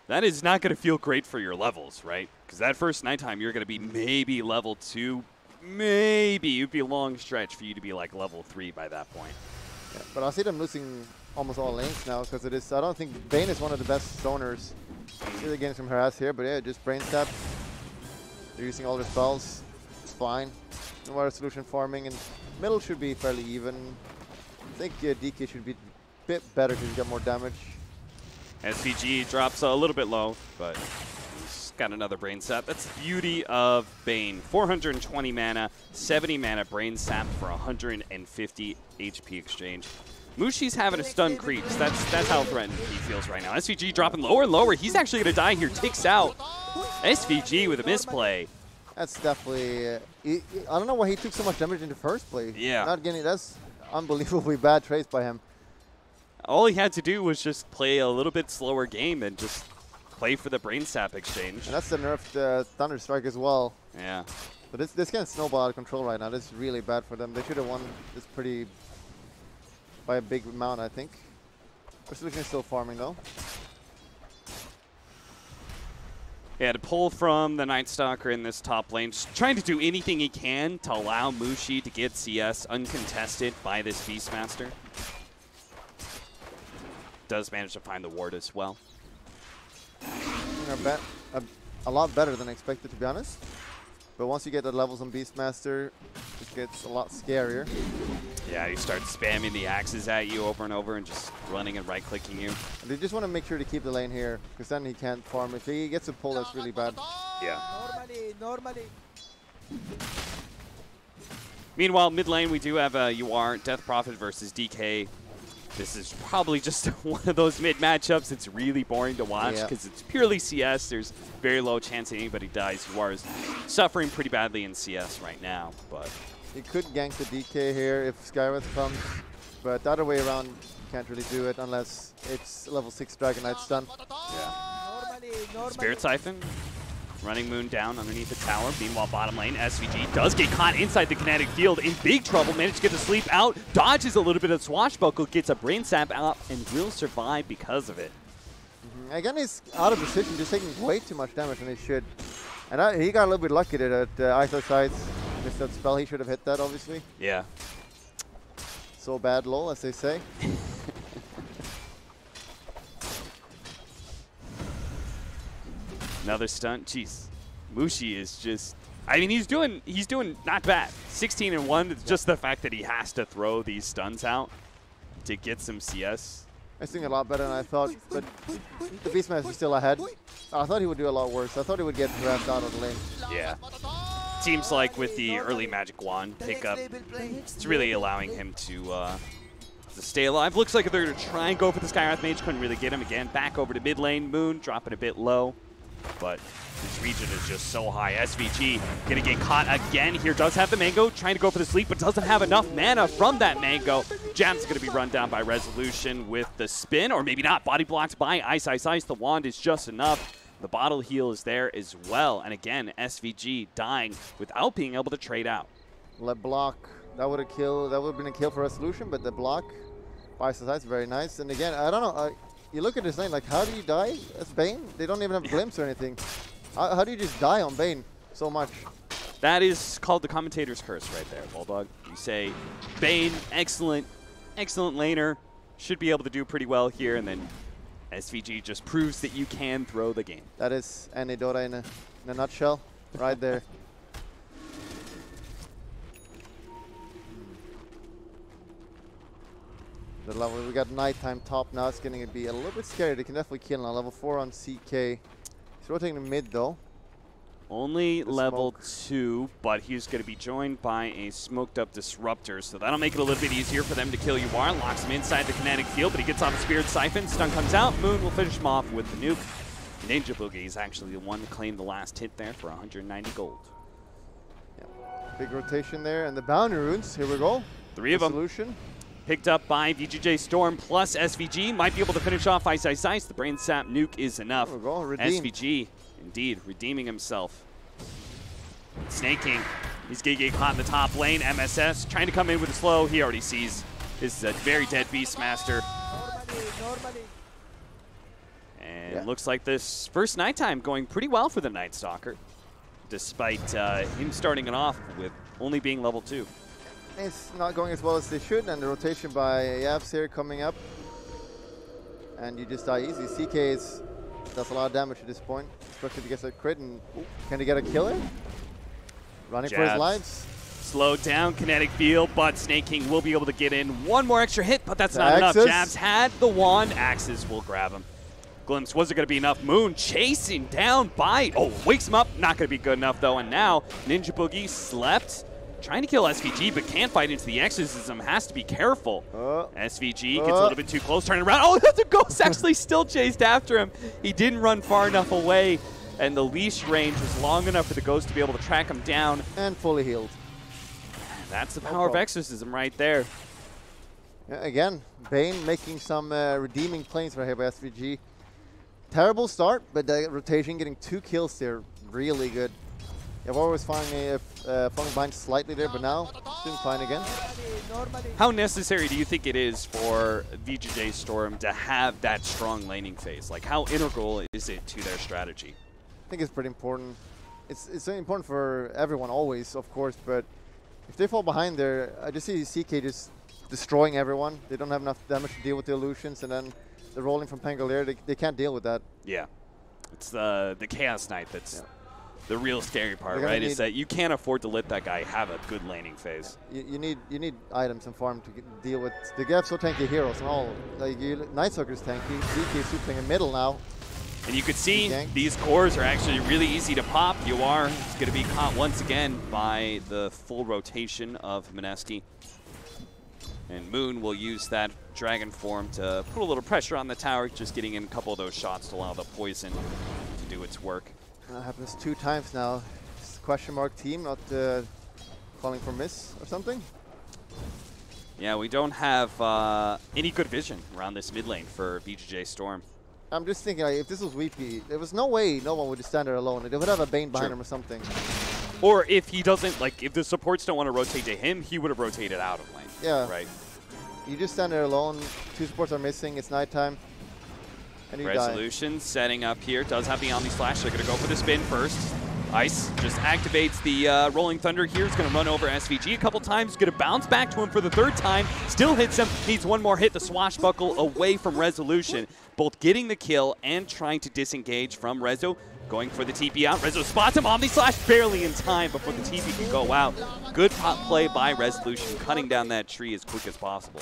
That is not going to feel great for your levels, right? Because that first nighttime, you're going to be maybe level 2. Maybe. It would be a long stretch for you to be like level 3 by that point. Yeah, but I see them losing almost all lanes now because it is. I don't think Bane is one of the best zoners. They're getting some harass here, but yeah, just brain stab. They're using all their spells. It's fine. No resolution farming, and middle should be fairly even. I think DK should be a bit better because he's got more damage. SVG drops a little bit low, but he's got another brain sap. That's the beauty of Bane. 420 mana, 70 mana brain sap for 150 HP exchange. Mushi's having a stun creeps. That's how threatened he feels right now. SVG dropping lower and lower. He's actually going to die here. Ticks out. SVG with a misplay. That's definitely. I don't know why he took so much damage in the first place. Yeah. Not getting. That's unbelievably bad trades by him. All he had to do was just play a little bit slower game and just play for the brain sap exchange. And that's the nerfed Thunder Strike as well. Yeah. But this can snowball out of control right now. This is really bad for them. They should have won this pretty by a big amount, I think. Resolution is still farming though. Yeah, to pull from the Night Stalker in this top lane, just trying to do anything he can to allow Mushi to get CS uncontested by this Beastmaster. Does manage to find the ward as well. A lot better than expected, to be honest. But once you get the levels on Beastmaster, it gets a lot scarier. Yeah, he starts spamming the axes at you over and over and just running and right-clicking you. And they just want to make sure to keep the lane here, because then he can't farm. If he gets a pull, that's really bad. Yeah. Normally. Meanwhile, mid lane, we do have UR, Death Prophet versus DK. This is probably just one of those mid matchups. It's really boring to watch because it's purely CS. There's very low chance that anybody dies. UR is suffering pretty badly in CS right now, but you could gank the DK here if Skywrath comes, but the other way around, you can't really do it unless it's level 6 Dragon Knight stun. Yeah. Spirit Siphon. Running Moon down underneath the tower. Meanwhile, bottom lane, SVG does get caught inside the kinetic field in big trouble. Managed to get the sleep out. Dodges a little bit of swashbuckle. Gets a brain sap out and will survive because of it. Again, he's out of position, just taking way too much damage than he should. And he got a little bit lucky there at Iso Sides. Missed that spell. He should have hit that, obviously. Yeah. So bad, lol, as they say. Another stunt. Jeez. Mushi is just, I mean, he's doing not bad. 16-1. It's just the fact that he has to throw these stuns out to get some CS. He's doing a lot better than I thought, but the Beastmaster is still ahead. I thought he would do a lot worse. I thought he would get harassed out of the lane. Yeah. Seems like with the early Magic Wand pickup, it's really allowing him to stay alive. Looks like they're going to try and go for the Skywrath Mage. Couldn't really get him. Again, back over to mid lane. Moon dropping a bit low. But this region is just so high. SVG gonna get caught again here. Does have the Mango, trying to go for the sleep, but doesn't have enough mana from that Mango. Jam's gonna be run down by Resolution with the spin, or maybe not. Body blocked by Ice. The wand is just enough. The bottle heal is there as well. And again, SVG dying without being able to trade out. Let block. That would have killed. That would have been a kill for Resolution, but the block by Ice is very nice. And again, I don't know. You look at this lane, like, how do you die as Bane? They don't even have glimpse or anything. How do you just die on Bane so much? That is called the commentator's curse right there, Bulldog. You say, Bane, excellent laner, should be able to do pretty well here, and then SVG just proves that you can throw the game. That is any Dota in a nutshell, right there. The level, we got nighttime top now. It's going to be a little bit scary. They can definitely kill now. Level 4 on CK. He's rotating the mid though. Only The level smoke. 2, but he's going to be joined by a smoked up disruptor, so that'll make it a little bit easier for them to kill Yuar. Locks him inside the kinetic field, but he gets off a Spirit Siphon. Stun comes out. Moon will finish him off with the nuke. Ninja Boogie is actually the one to claim the last hit there for 190 gold. Yeah. Big rotation there, and the bounty runes. Here we go. 3 of them. Solution. Picked up by VGJ.Storm plus SVG. Might be able to finish off Ice Ice Ice. The Brain Sap nuke is enough. There we go. Redeem. SVG, indeed, redeeming himself. Snaking. He's going to get caught in the top lane. MSS trying to come in with a slow. He already sees. This is a very dead Beastmaster. And it looks like this first nighttime going pretty well for the Night Stalker, despite him starting it off with only being level 2. It's not going as well as they should, and the rotation by Yavs here coming up. And you just die easy. CK does a lot of damage at this point, especially if he gets a crit. And can he get a killer? Running for his lives. Slowed down, kinetic field, but Snaking will be able to get in one more extra hit, but that's not enough. Jabs had the wand. Axes will grab him. Glimpse wasn't going to be enough. Moon chasing down by, wakes him up. Not going to be good enough though. And now Ninja Boogie slept, trying to kill SVG, but can't fight into the exorcism. Has to be careful. SVG gets a little bit too close, turning around. Oh, the ghost actually still chased after him. He didn't run far enough away, and the leash range was long enough for the ghost to be able to track him down. And fully healed. That's the power of exorcism right there. Yeah, again, Bane making some redeeming plays right here by SVG. Terrible start, but the rotation getting 2 kills there, really good. Yavar was falling behind slightly there, but now doing fine again. How necessary do you think it is for VGJ.Storm to have that strong laning phase? Like, how integral is it to their strategy? I think it's pretty important. It's important for everyone always, of course, but if they fall behind there, I just see CK just destroying everyone. They don't have enough damage to deal with the illusions, and then the rolling from Pangolier, they can't deal with that. Yeah. It's the Chaos Knight that's the real scary part, right? Is that you can't afford to let that guy have a good laning phase. You need items and farm to deal with. They have so tanky heroes and all. Like Night Stalker's tanky. CK is playing in middle now. And you could see these cores are actually really easy to pop. Yuar is going to be caught once again by the full rotation of Mineski. And Moon will use that dragon form to put a little pressure on the tower, just getting in a couple of those shots to allow the poison to do its work. That happens 2 times now. It's question mark team not calling for miss or something. Yeah, we don't have any good vision around this mid lane for VGJ.Storm. I'm just thinking, like, if this was Weepy, there was no way no one would stand there alone. They would have a Bane behind him or something. Or if he doesn't, like, if the supports don't want to rotate to him, he would have rotated out of lane. Yeah. Right. You just stand there alone. 2 supports are missing. It's nighttime. And you Resolution setting up here. Does have the Omni Slash. They're going to go for the spin first. Ice just activates the Rolling Thunder here. It's going to run over SVG a couple times. Going to bounce back to him for the 3rd time. Still hits him. Needs one more hit. The Swashbuckle away from Resolution. Both getting the kill and trying to disengage from Rezo. Going for the TP out. Rezo spots him. Omni Slash barely in time before the TP can go out. Good pop play by Resolution, cutting down that tree as quick as possible.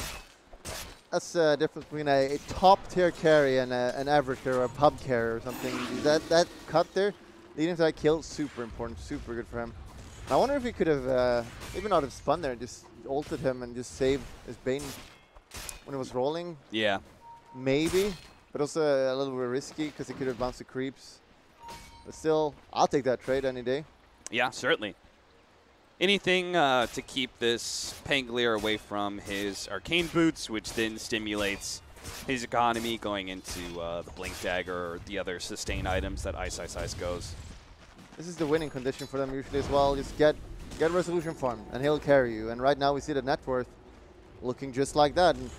That's the difference between a top-tier carry and an average or a pub carry or something. That cut there, leading to that kill, super important, super good for him. I wonder if he could have, maybe not have spun there, just ulted him and just saved his Bane when it was rolling. Yeah. Maybe, but also a little bit risky because he could have bounced the creeps. But still, I'll take that trade any day. Yeah, certainly. Anything to keep this Pangolier away from his Arcane Boots, which then stimulates his economy going into the Blink Dagger or the other sustain items that Ice Ice Ice goes. This is the winning condition for them usually as well. Just get Resolution farm and he'll carry you. And right now we see the net worth looking just like that. And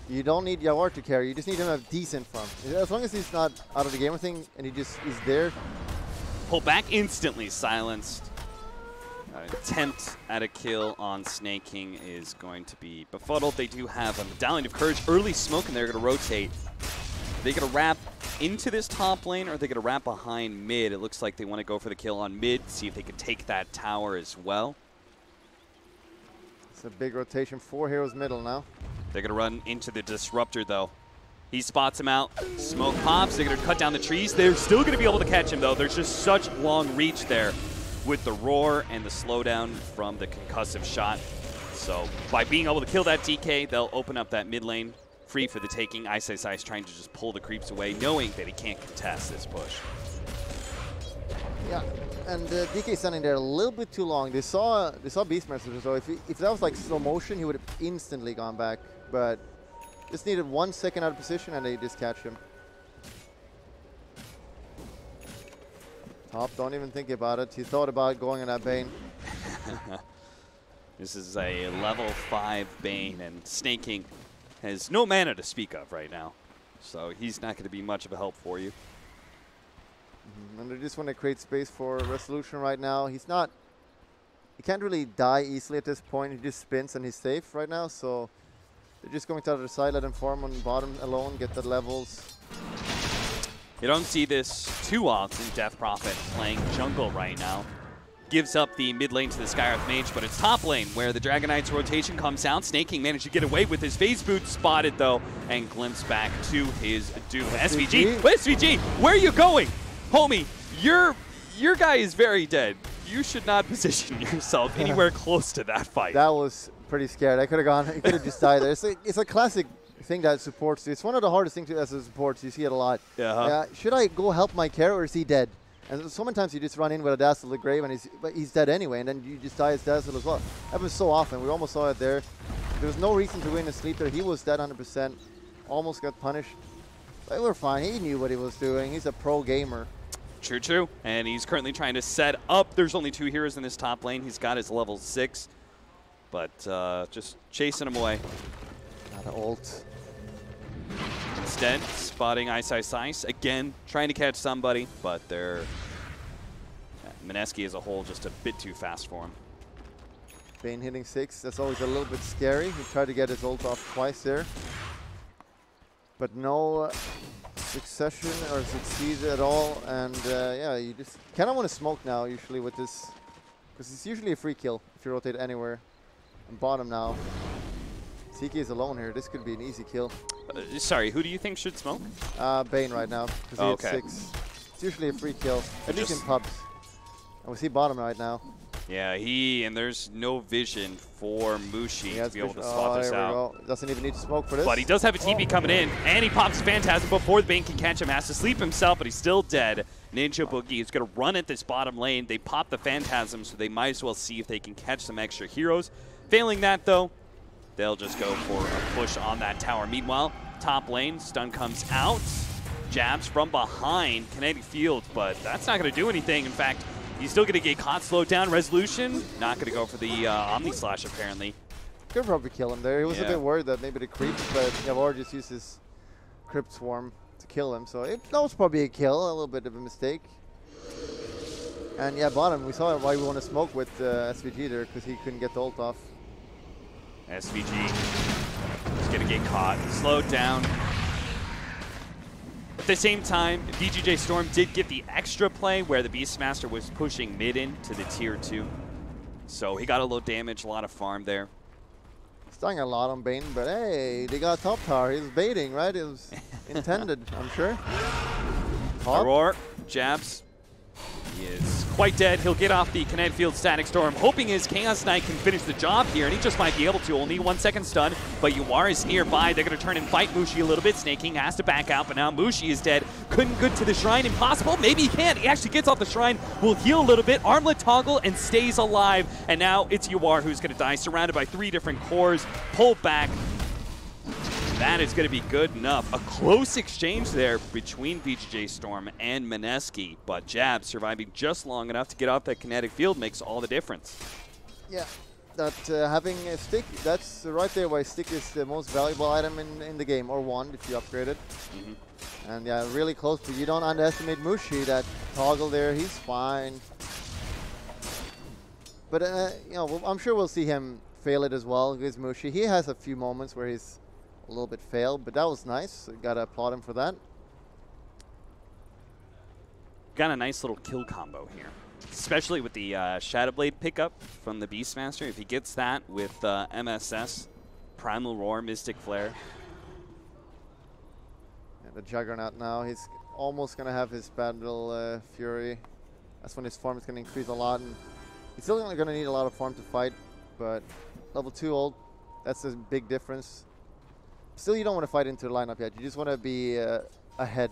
you don't need Yavar to carry, you just need him to have decent farm. As long as he's not out of the game or thing and he just is there. Pull back instantly, silenced. Attempt at a kill on Snaking is going to be befuddled. They do have a Medallion of Courage, early smoke, and they're going to rotate. they going to wrap into this top lane, or are they going to wrap behind mid? It looks like they want to go for the kill on mid, see if they can take that tower as well. It's a big rotation. 4 heroes middle now. They're going to run into the Disruptor, though. He spots him out. Smoke pops. They're going to cut down the trees. They're still going to be able to catch him, though. There's just such long reach there with the roar and the slowdown from the concussive shot. So by being able to kill that DK, they'll open up that mid lane free for the taking. Ice trying to just pull the creeps away, knowing that he can't contest this push. Yeah, and DK standing there a little bit too long. They saw Beastmaster, so if that was like slow motion, he would have instantly gone back. But just needed 1 second out of position, and they just catch him. Top, don't even think about it. He thought about going on that Bane. This is a level 5 Bane, and Snake has no mana to speak of right now. So he's not going to be much of a help for you. And they just want to create space for resolution right now. He can't really die easily at this point. He just spins and he's safe right now. So they're just going to the other side, let him farm on bottom alone, get the levels. You don't see this too often. Death Prophet playing jungle right now. Gives up the mid lane to the Skywrath Mage, but it's top lane where the Dragon Knight's rotation comes out. Snake managed to get away with his phase boot, spotted though, and glimpsed back to his doom. SVG, SVG, where are you going? Homie, your guy is very dead. You should not position yourself anywhere close to that fight. That was pretty scared. I could have gone. He could have just died there. It's a classic thing that supports. It's one of the hardest things as a support. You see it a lot. Should I go help my carry, or is he dead? And so many times you just run in with a Dazzle to the grave, and he's dead anyway, and then you just die as Dazzle as well. That happens so often. We almost saw it there. There was no reason to win a sleep there. He was dead 100%. Almost got punished. But we're fine. He knew what he was doing. He's a pro gamer. True, true. And he's currently trying to set up. There's only 2 heroes in this top lane. He's got his level 6, but just chasing him away. Not an ult. Instead, spotting Ice. Again, trying to catch somebody, but they're... Mineski as a whole just a bit too fast for him. Bane hitting 6. That's always a little bit scary. He tried to get his ult off twice there. But no succession or succeed at all. And yeah, you just kind of want to smoke now usually with this. Because it's usually a free kill if you rotate anywhere. And bottom now. CK is alone here. This could be an easy kill. Sorry, who do you think should smoke? Bane right now, because he hit 6. It's usually a free kill, at least in pubs. And we see bottom right now. Yeah, and there's no vision for Mushi to be able to spot this out. Go. Doesn't even need to smoke for this. But he does have a TP coming in, and he pops Phantasm before the Bane can catch him. Has to sleep himself, but he's still dead. Ninja Boogie is going to run at this bottom lane. They pop the Phantasm, so they might as well see if they can catch some extra heroes. Failing that, though, they'll just go for a push on that tower. Meanwhile, top lane, stun comes out. Jabs from behind Kinetic Field, but that's not going to do anything. In fact, he's still going to get caught, slowed down. Resolution, not going to go for the Omni Slash, apparently. Could probably kill him there. He was a bit worried that maybe the creeps, but Yavor just used his Crypt Swarm to kill him. So that was probably a kill, a little bit of a mistake. And yeah, bottom, we saw why we want to smoke with SVG there, because he couldn't get the ult off. SVG is going to get caught, slowed down. At the same time, VGJ.Storm did get the extra play where the Beastmaster was pushing mid in to the tier 2. So he got a low damage, a lot of farm there. Stung a lot on Bane, but hey, they got top tower. He was baiting, right? It was intended, I'm sure. Aurora, jabs. He is quite dead. He'll get off the Kinetic Field Static Storm, hoping his Chaos Knight can finish the job here, and he just might be able to. Only 1 second stun, but Yuar is nearby. They're going to turn and fight Mushi a little bit. Snake King has to back out, but now Mushi is dead. Couldn't get to the shrine. Impossible. Maybe he can. He actually gets off the shrine. Will heal a little bit. Armlet toggle and stays alive. And now it's Yuar who's going to die, surrounded by 3 different cores. Pull back. That is going to be good enough. A close exchange there between VGJ.Storm and Mineski, but Jab surviving just long enough to get off that Kinetic Field makes all the difference. Yeah, that having a stick, that's right there why stick is the most valuable item in the game, or one if you upgrade it. And yeah, really close, but you don't underestimate Mushi. That toggle there, he's fine. But you know, I'm sure we'll see him fail it as well. Because Mushi, he has a few moments where he's a little bit failed, but that was nice. Gotta applaud him for that. got a nice little kill combo here, especially with the Shadowblade pickup from the Beastmaster. If he gets that with MSS, Primal Roar, Mystic Flare. And the Juggernaut now, he's almost going to have his Battle Fury. That's when his farm is going to increase a lot. And he's still going to need a lot of farm to fight, but level 2 ult, that's a big difference. Still, you don't want to fight into the lineup yet. You just want to be ahead,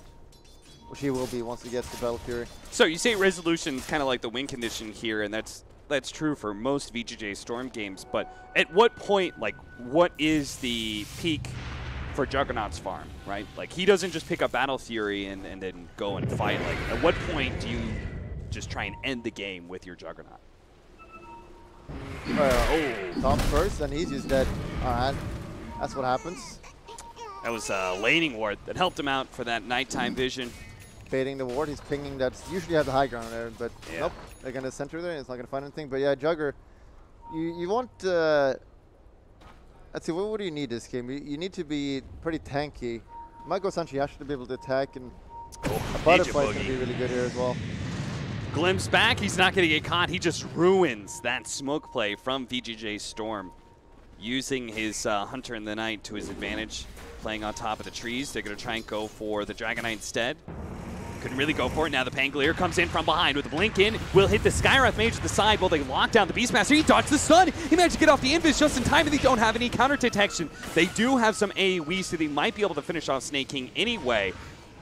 which he will be once he gets to Battle Fury. So you say Resolution's kind of like the win condition here, and that's true for most VGJ.Storm games. But at what point, like, what is the peak for Juggernaut's farm, right? Like, he doesn't just pick up Battle Fury and then go and fight. Like, at what point do you just try and end the game with your Juggernaut? Top first, and he's just dead. Alright, that's what happens. That was a laning ward that helped him out for that nighttime vision. Baiting the ward, he's pinging that. Usually have the high ground there, but nope. They're going to center there, and it's not going to find anything. But yeah, Jugger, you want... let's see, what do you need this game? You need to be pretty tanky. Michael Sanchi has to be able to attack, and a butterfly is going to be really good here as well. Glimpse back, he's not going to get caught. He just ruins that smoke play from VGJ.Storm, using his Hunter in the Night to his advantage, playing on top of the trees. They're going to try and go for the Dragon Knight instead. Couldn't really go for it. Now the Pangolier comes in from behind with a blink in. Will hit the Skywrath Mage at the side while they lock down the Beastmaster. He dodged the stun. He managed to get off the invis just in time, and they don't have any counter detection. They do have some AoE, so they might be able to finish off Snake King anyway.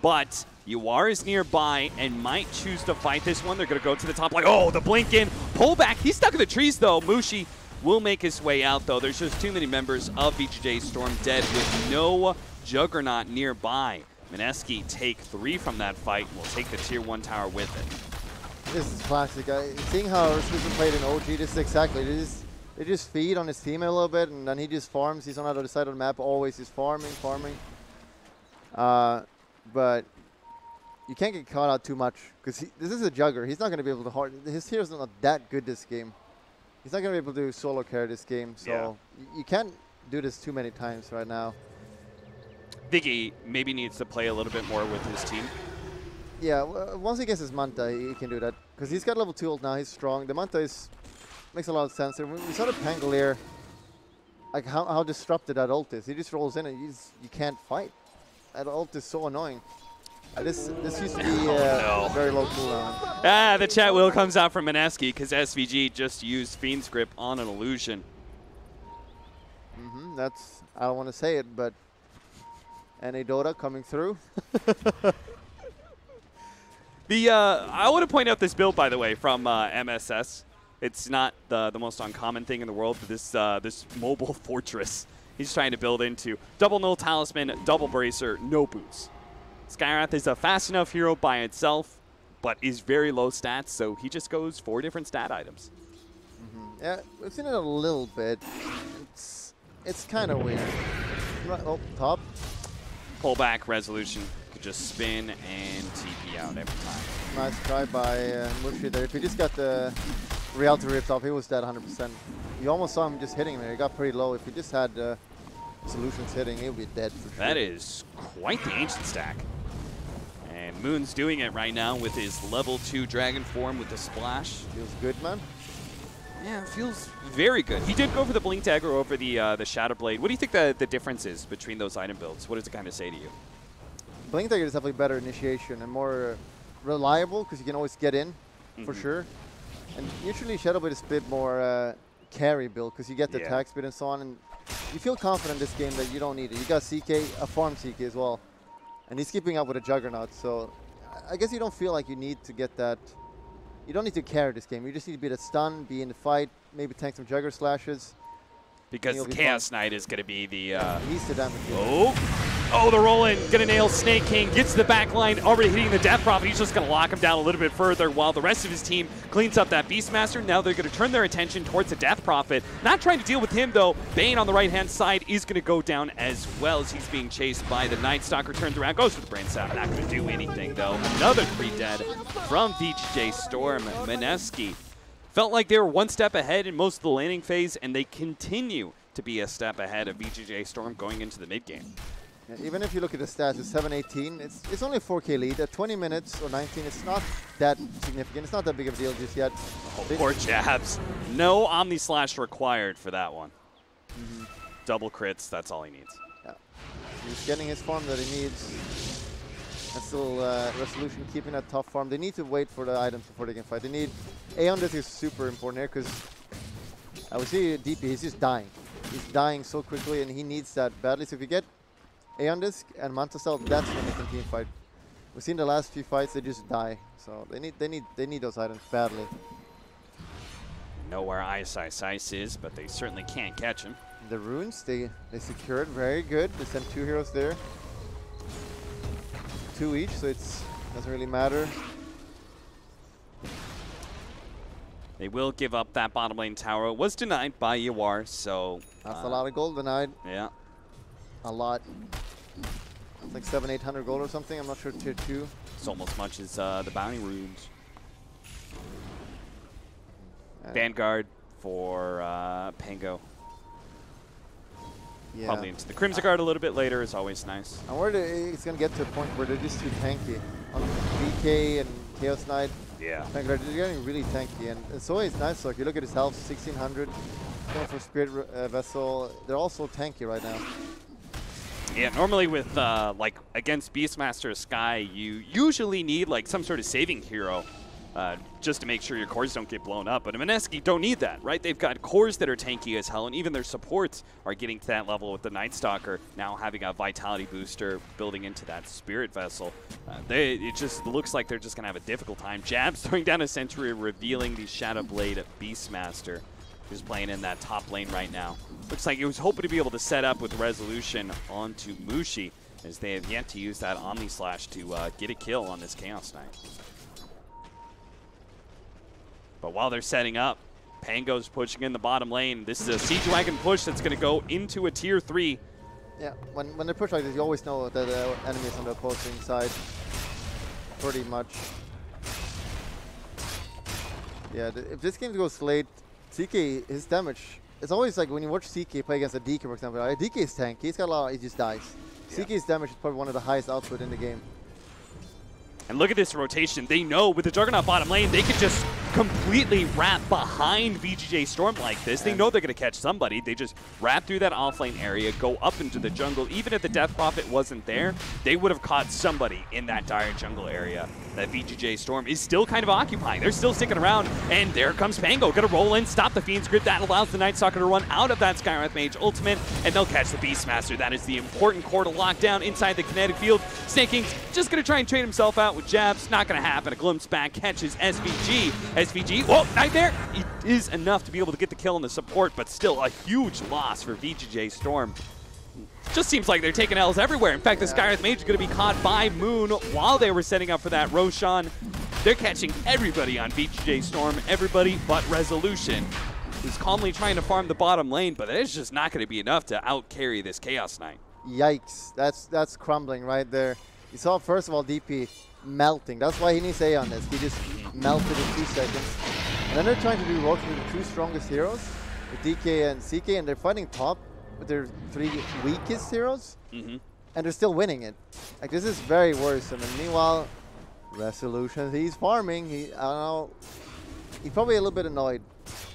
But Yuar is nearby and might choose to fight this one. They're going to go to the top. Like, oh, the blink in. Pull back. He's stuck in the trees, though. Mushi will make his way out, though. There's just too many members of VGJ.Storm dead with no Juggernaut nearby. Mineski take 3 from that fight and will take the tier 1 tower with it. This is classic. Seeing how Roshan played in OG, this is exactly. They just feed on his team a little bit, and then he just farms. He's on the other side of the map, always just farming. But you can't get caught out too much, because this is a Jugger. He's not going to be able to his hero's not that good this game. He's not going to be able to do solo carry this game, so you can't do this too many times right now. Viggy maybe needs to play a little bit more with his team. Yeah, once he gets his Manta, he can do that. Because he's got level 2 ult now, he's strong. The Manta makes a lot of sense. We saw the Pangolier, like how disrupted that ult is. He just rolls in and you can't fight. That ult is so annoying. This used to be very low cooldown. The chat will comes out from Mineski because SVG just used Fiend's Grip on an illusion. That's, I don't want to say it, but NA Dota coming through. I want to point out this build, by the way, from MSS. It's not the most uncommon thing in the world, but this mobile fortress he's trying to build into. Double Null Talisman, double Bracer, no boots. Skywrath is a fast enough hero by itself, but is very low stats, so he just goes 4 different stat items. Yeah, we've seen it a little bit. It's kind of weird. Oh, top. Pull back Resolution could just spin and TP out every time. Nice try by Mushi there. If he just got the reality ripped off, he was dead 100%. You almost saw him just hitting him there. He got pretty low. If he just had Solutions hitting, he would be dead for sure. That is quite the ancient stack. And Moon's doing it right now with his level 2 dragon form with the splash. Feels good, man. Yeah, it feels very good. He did go for the Blink Dagger over the Shadowblade. What do you think the difference is between those item builds? What does it kind of say to you? Blink Dagger is definitely better initiation and more reliable because you can always get in for sure. And usually Shadowblade is a bit more carry build because you get the attack speed and so on. And you feel confident in this game that you don't need it. You got CK, a farm CK as well. And he's keeping up with a Juggernaut. So I guess you don't feel like you need to get that. You don't need to carry this game. You just need to be the stun, be in the fight, maybe tank some Jugger slashes. Because the Chaos Knight is going to be the... He's the damage. Oh, the roll-in. Going to nail Snake King. Gets to the back line. Already hitting the Death Prophet. He's just going to lock him down a little bit further while the rest of his team cleans up that Beastmaster. Now they're going to turn their attention towards the Death Prophet. Not trying to deal with him, though. Bane on the right-hand side is going to go down as well as he's being chased by the Night Stalker. Turns around. Goes for the Brain Sap. Not going to do anything, though. Another 3 dead from VGJ.Storm. Mineski felt like they were one step ahead in most of the laning phase, and they continue to be a step ahead of VGJ.Storm going into the mid game. Yeah, even if you look at the stats, it's 7-18. It's only a 4K lead. At 20 minutes or 19, it's not that significant. It's not that big of a deal just yet. Oh, poor Jabs. No Omni Slash required for that one. Double crits, that's all he needs. Yeah. He's getting his farm that he needs. And still Resolution keeping that tough farm. They need to wait for the items before they can fight. They need... Aeon Disc is super important here because I would see DP, he's just dying. He's dying so quickly and he needs that badly. So if you get Aeon Disc and Manta Cell, that's when they can team fight. We've seen the last few fights, they just die. So they need those items badly. Know where Ice is, but they certainly can't catch him. The runes, they secured very good. They sent 2 heroes there. 2 each, so it doesn't really matter. They will give up that bottom lane tower. It was denied by Yawar, so... That's a lot of gold denied. Yeah. A lot. It's like 700-800 gold or something. I'm not sure tier 2. It's almost as much as the bounty runes. Vanguard for Pango. Yeah. Probably into the Crimson Guard a little bit later is always nice. I'm worried it's going to get to a point where they're just too tanky. On BK and Chaos Knight, Yeah. Vanguard, they're getting really tanky. And it's always nice, so if you look at his health, 1600. Going for Spirit Vessel, they're all so tanky right now. Yeah, normally with, like, against Beastmaster Sky, you usually need, like, some sort of saving hero just to make sure your cores don't get blown up. But Mineski don't need that, right? They've got cores that are tanky as hell, and even their supports are getting to that level with the Night Stalker now having a Vitality booster building into that Spirit Vessel. It just looks like they're just going to have a difficult time. Jabs throwing down a Sentry, revealing the Shadow Blade Beastmaster, who's playing in that top lane right now. Looks like he was hoping to be able to set up with Resolution onto Mushi, as they have yet to use that Omni Slash to get a kill on this Chaos Knight. But while they're setting up, Pango's pushing in the bottom lane. This is a Siege Wagon push that's going to go into a tier 3. Yeah, when they push like this, you always know that the enemy is on the opposing side. Pretty much. Yeah, if this game goes late, CK, his damage, it's always like when you watch CK play against a DK, for example. DK is tanky, he's got a lot, he just dies. Yeah. CK's damage is probably one of the highest output in the game. And look at this rotation. They know with the Juggernaut bottom lane, they could just completely wrap behind VGJ.Storm like this. They know they're going to catch somebody. They just wrap through that offlane area, go up into the jungle. Even if the Death Prophet wasn't there, they would have caught somebody in that dire jungle area that VGJ.Storm is still kind of occupying. They're still sticking around, and there comes Pango. Going to roll in, stop the Fiend's Grip. That allows the Night Stalker to run out of that Skywrath Mage ultimate, and they'll catch the Beastmaster. That is the important core to lock down inside the kinetic field. Snake King's just going to try and trade himself out with Jabs. Not going to happen. A glimpse back catches SVG. SVG, whoa, Nightmare! It is enough to be able to get the kill on the support, but still a huge loss for VGJ.Storm. Just seems like they're taking L's everywhere. In fact, the Skywrath Mage is going to be caught by Moon while they were setting up for that Roshan. They're catching everybody on VGJ.Storm, everybody but Resolution, who's calmly trying to farm the bottom lane, but it's just not going to be enough to out-carry this Chaos Knight. Yikes, that's crumbling right there. You saw, first of all, DP melting. That's why he needs Aeon Disc. He just melted in 2 seconds. And then they're trying to do roles with the 2 strongest heroes, with DK and CK, and they're fighting top with their 3 weakest heroes, and they're still winning it. Like, this is very worrisome. And meanwhile, Resolution, he's farming. I don't know, he's probably a little bit annoyed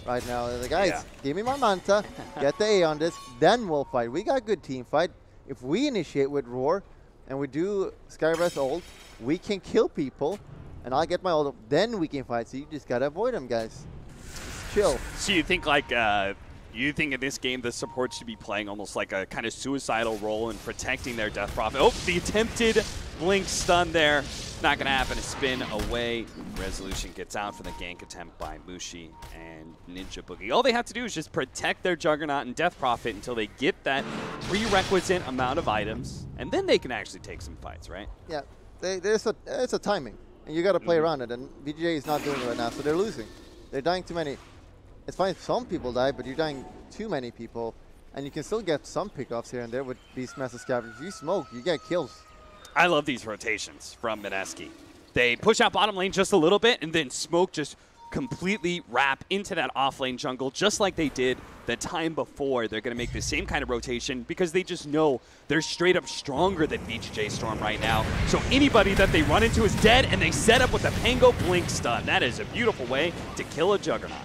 right now. The guys, give me my Manta, get the Aeon Disc, then we'll fight. We got good team fight. If we initiate with Roar and we do Skywrath ult, we can kill people, and I'll get my ult, then we can fight. So you just gotta avoid them, guys. Just chill. So you think, like, you think in this game the support should be playing almost like a kind of suicidal role in protecting their Death Prophet? Oh, the attempted blink stun there. Not going to happen. A spin away. Resolution gets out for the gank attempt by Mushi and Ninja Boogie. All they have to do is just protect their Juggernaut and Death Prophet until they get that prerequisite amount of items, and then they can actually take some fights, right? Yeah, it's a timing, and you got to play around it, and VGJ is not doing it right now, so they're losing. They're dying too many. It's fine if some people die, but you're dying too many people, and you can still get some pickoffs here and there with Beastmaster Scavengers. If you smoke, you get kills. I love these rotations from Mineski. They push out bottom lane just a little bit, and then Smoke just completely wrap into that offlane jungle just like they did the time before. They're going to make the same kind of rotation because they just know they're straight up stronger than VGJ.Storm right now. So anybody that they run into is dead, and they set up with the Pango Blink stun. That is a beautiful way to kill a Juggernaut.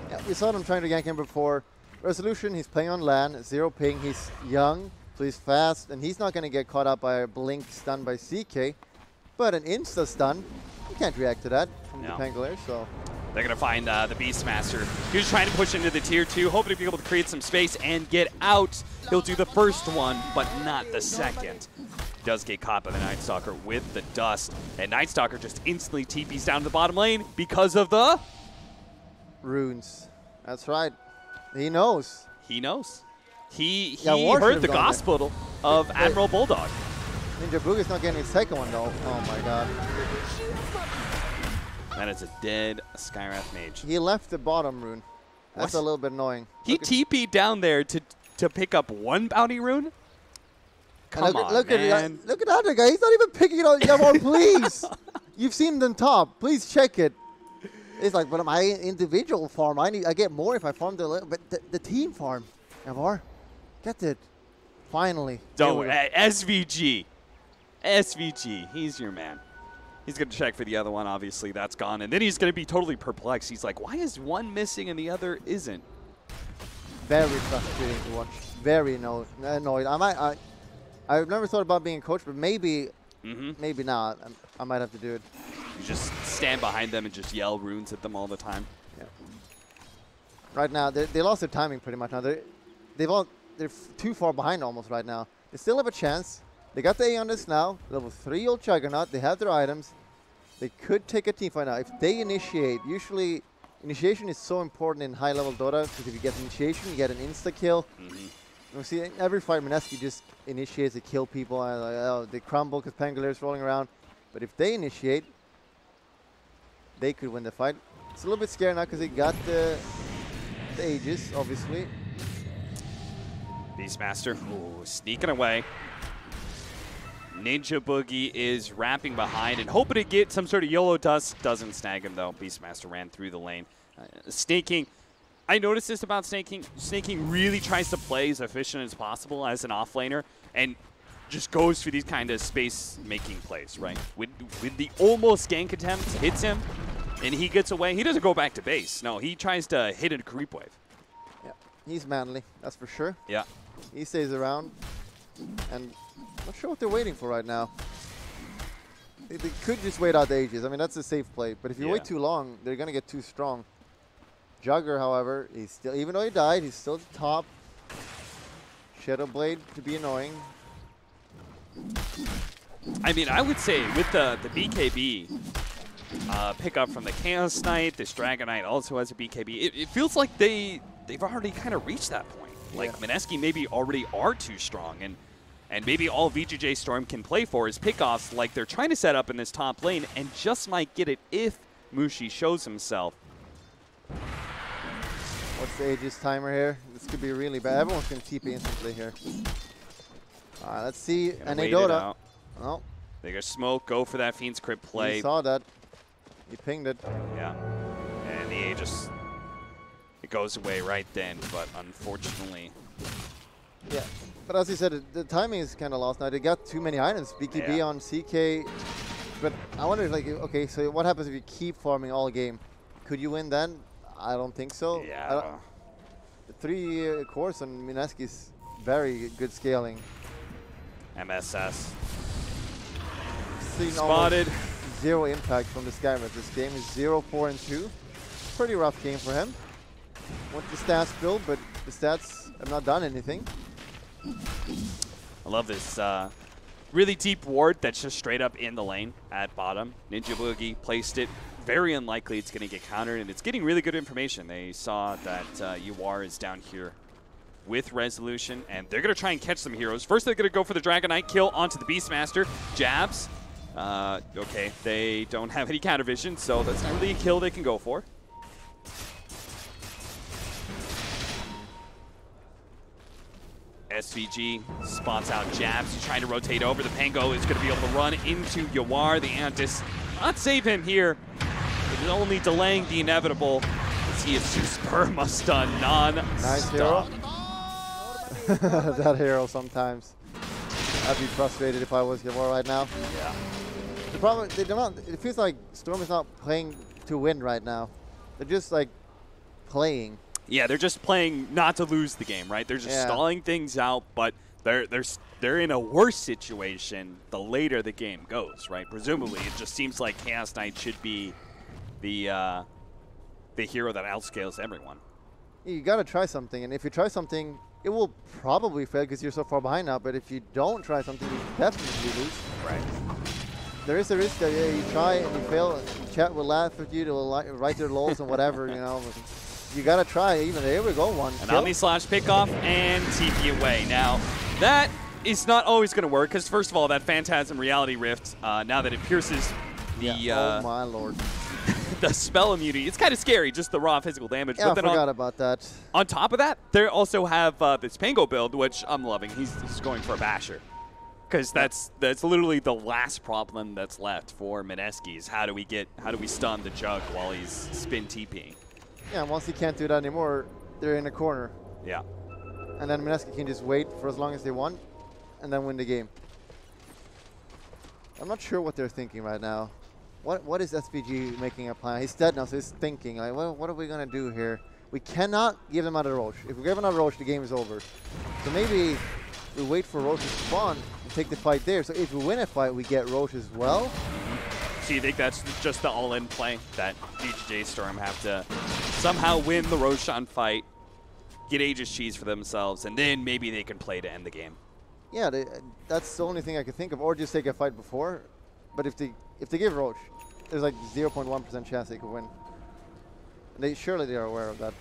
Yeah, we saw them trying to gank him before. Resolution, he's playing on LAN, 0 ping, he's young, so he's fast, and he's not going to get caught up by a Blink stun by CK. But an insta stun, you can't react to that from the Pangolier, so... They're going to find the Beastmaster. He's trying to push into the tier 2, hoping to be able to create some space and get out. He'll do the first one, but not the second. He does get caught by the Night Stalker with the dust. And Night Stalker just instantly TPs down to the bottom lane because of the... runes. That's right. He knows. He knows. He Yeah, heard the gospel of Admiral Bulldog. Ninja Boogie's not getting his second one, though. Oh, my God. That is a dead Skywrath Mage. He left the bottom rune. That's a little bit annoying. He TP'd down there to pick up one bounty rune? Come on, man. Look at that other guy. He's not even picking it out. Yavor, please. You've seen them top. Please check it. It's like, but my individual farm, I get more if I farm but the team farm. Yavor, get it. Finally. Don't SVG. SVG. He's your man. He's going to check for the other one. Obviously, that's gone. And then he's going to be totally perplexed. He's like, why is one missing and the other isn't? Very frustrating to watch. Very annoyed. I've never thought about being a coach, but maybe not. I might have to do it. You just stand behind them and just yell runes at them all the time. Yeah. Right now, they lost their timing pretty much. Now they're too far behind almost right now. They still have a chance. They got the A on this now. Level 3 old Juggernaut. They have their items. They could take a team fight now. If they initiate, usually initiation is so important in high-level Dota because if you get initiation, you get an insta-kill. You see, in every fight, Mineski just initiates to kill people. And they crumble because Pangolier is rolling around. But if they initiate, they could win the fight. It's a little bit scary now because they got the Aegis, obviously. Beastmaster, sneaking away. Ninja Boogie is wrapping behind and hoping to get some sort of YOLO dust. Doesn't snag him, though. Beastmaster ran through the lane. Snaking. I noticed this about Snaking. Snaking really tries to play as efficient as possible as an offlaner and just goes for these kind of space-making plays, right? With the almost gank attempt, hits him, and he gets away. He doesn't go back to base. No, he tries to hit a creep wave. Yeah, he's manly, that's for sure. Yeah. He stays around, and not sure what they're waiting for right now. They could just wait out the Aegis. I mean, that's a safe play. But if you wait too long, they're going to get too strong. Jugger, however, he's still, even though he died, he's still at the top. Shadow Blade to be annoying. I mean, I would say with the BKB pickup from the Chaos Knight, this Dragon Knight also has a BKB. It feels like they've already kind of reached that point. Like Mineski maybe already are too strong, and maybe all VGJ.Storm can play for is pickoffs like they're trying to set up in this top lane and just might get it if Mushi shows himself. What's the Aegis timer here? This could be really bad. Everyone's going to TP instantly here. All right, let's see. And Dota. Oh. They go smoke, go for that Fiend's Crypt play. He saw that. He pinged it. Yeah. And the Aegis, it goes away right then, but unfortunately. Yeah. But as you said, the timing is kind of lost now. They got too many items. BKB on CK. But I wonder, like, okay, so what happens if you keep farming all game? Could you win then? I don't think so. Yeah. The 3 cores on Mineski's very good scaling. MSS. Spotted. 0 impact from the Skywrath. This game is 0-4-2. Pretty rough game for him. Want the stats build, but the stats have not done anything. I love this really deep ward that's just straight up in the lane at bottom. Ninja Boogie placed it. Very unlikely it's going to get countered, and it's getting really good information. They saw that Yawar is down here with Resolution, and they're going to try and catch some heroes. First, they're going to go for the Dragon Knight kill onto the Beastmaster. Jabs. Okay, they don't have any counter vision, so that's not really a kill they can go for. SVG spots out Jabs. He's trying to rotate over. The Pango is going to be able to run into Yawar. The Antis not save him here. It is only delaying the inevitable. As he is Superma stun non-stop. Nice hero. That hero sometimes. I'd be frustrated if I was Yavor right now. Yeah. The problem, it feels like Storm is not playing to win right now. They're just like playing. Yeah, they're just playing not to lose the game, right? They're just stalling things out, but they're in a worse situation the later the game goes, right? Presumably, it just seems like Chaos Knight should be the hero that outscales everyone. You got to try something, and if you try something, it will probably fail because you're so far behind now. But if you don't try something, you definitely lose. Right. There is a risk that you try and you fail, and chat will laugh at you, they'll write their lols and whatever, you know. You got to try. Even there we go, one. An Omni-Slash pickoff and TP away. Now, that is not always going to work because, first of all, that Phantasm Reality Rift, now that it pierces the oh my lord. the spell immunity, it's kind of scary, just the raw physical damage. Yeah, but I forgot about that. On top of that, they also have this Pango build, which I'm loving. He's going for a basher. Because that's literally the last problem that's left for Mineski is how do we stun the Jug while he's spin TPing. Yeah, and once he can't do that anymore, they're in a corner. Yeah. And then Mineski can just wait for as long as they want and then win the game. I'm not sure what they're thinking right now. What is SVG making a plan? He's dead now, so he's thinking, like, what are we going to do here? We cannot give him another Roche. If we give another Roche, the game is over. So maybe we wait for Roche to spawn and take the fight there. So if we win a fight, we get Roche as well. So you think that's just the all-in play, that VGJ.Storm have to somehow win the Roshan fight, get Aegis Cheese for themselves, and then maybe they can play to end the game? Yeah, that's the only thing I could think of. Or just take a fight before. But if they give Roche, there's like 0.1% chance they could win. And surely they are aware of that.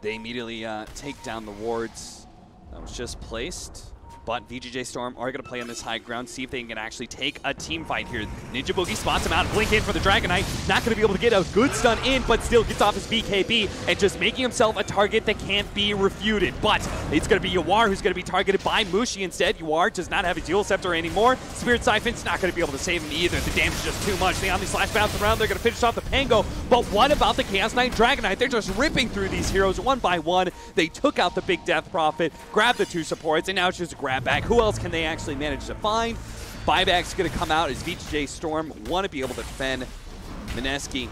They immediately take down the wards that was just placed. But VGJ.Storm are going to play on this high ground, see if they can actually take a team fight here. Ninja Boogie spots him out, blink in for the Dragon Knight. Not going to be able to get a good stun in, but still gets off his BKB and just making himself a target that can't be refuted. But it's going to be Yawar who's going to be targeted by Mushi instead. Yawar does not have a dual scepter anymore. Spirit Siphon's not going to be able to save him either. The damage is just too much. The Omni-Slash bouncing around. They're going to finish off the Pango. But what about the Chaos Knight and Dragon Knight? They're just ripping through these heroes one by one. They took out the big Death Prophet, grabbed the two supports, and now it's just a grab back. Who else can they actually manage to find? Buyback's going to come out as VGJ.Storm want to be able to defend Mineski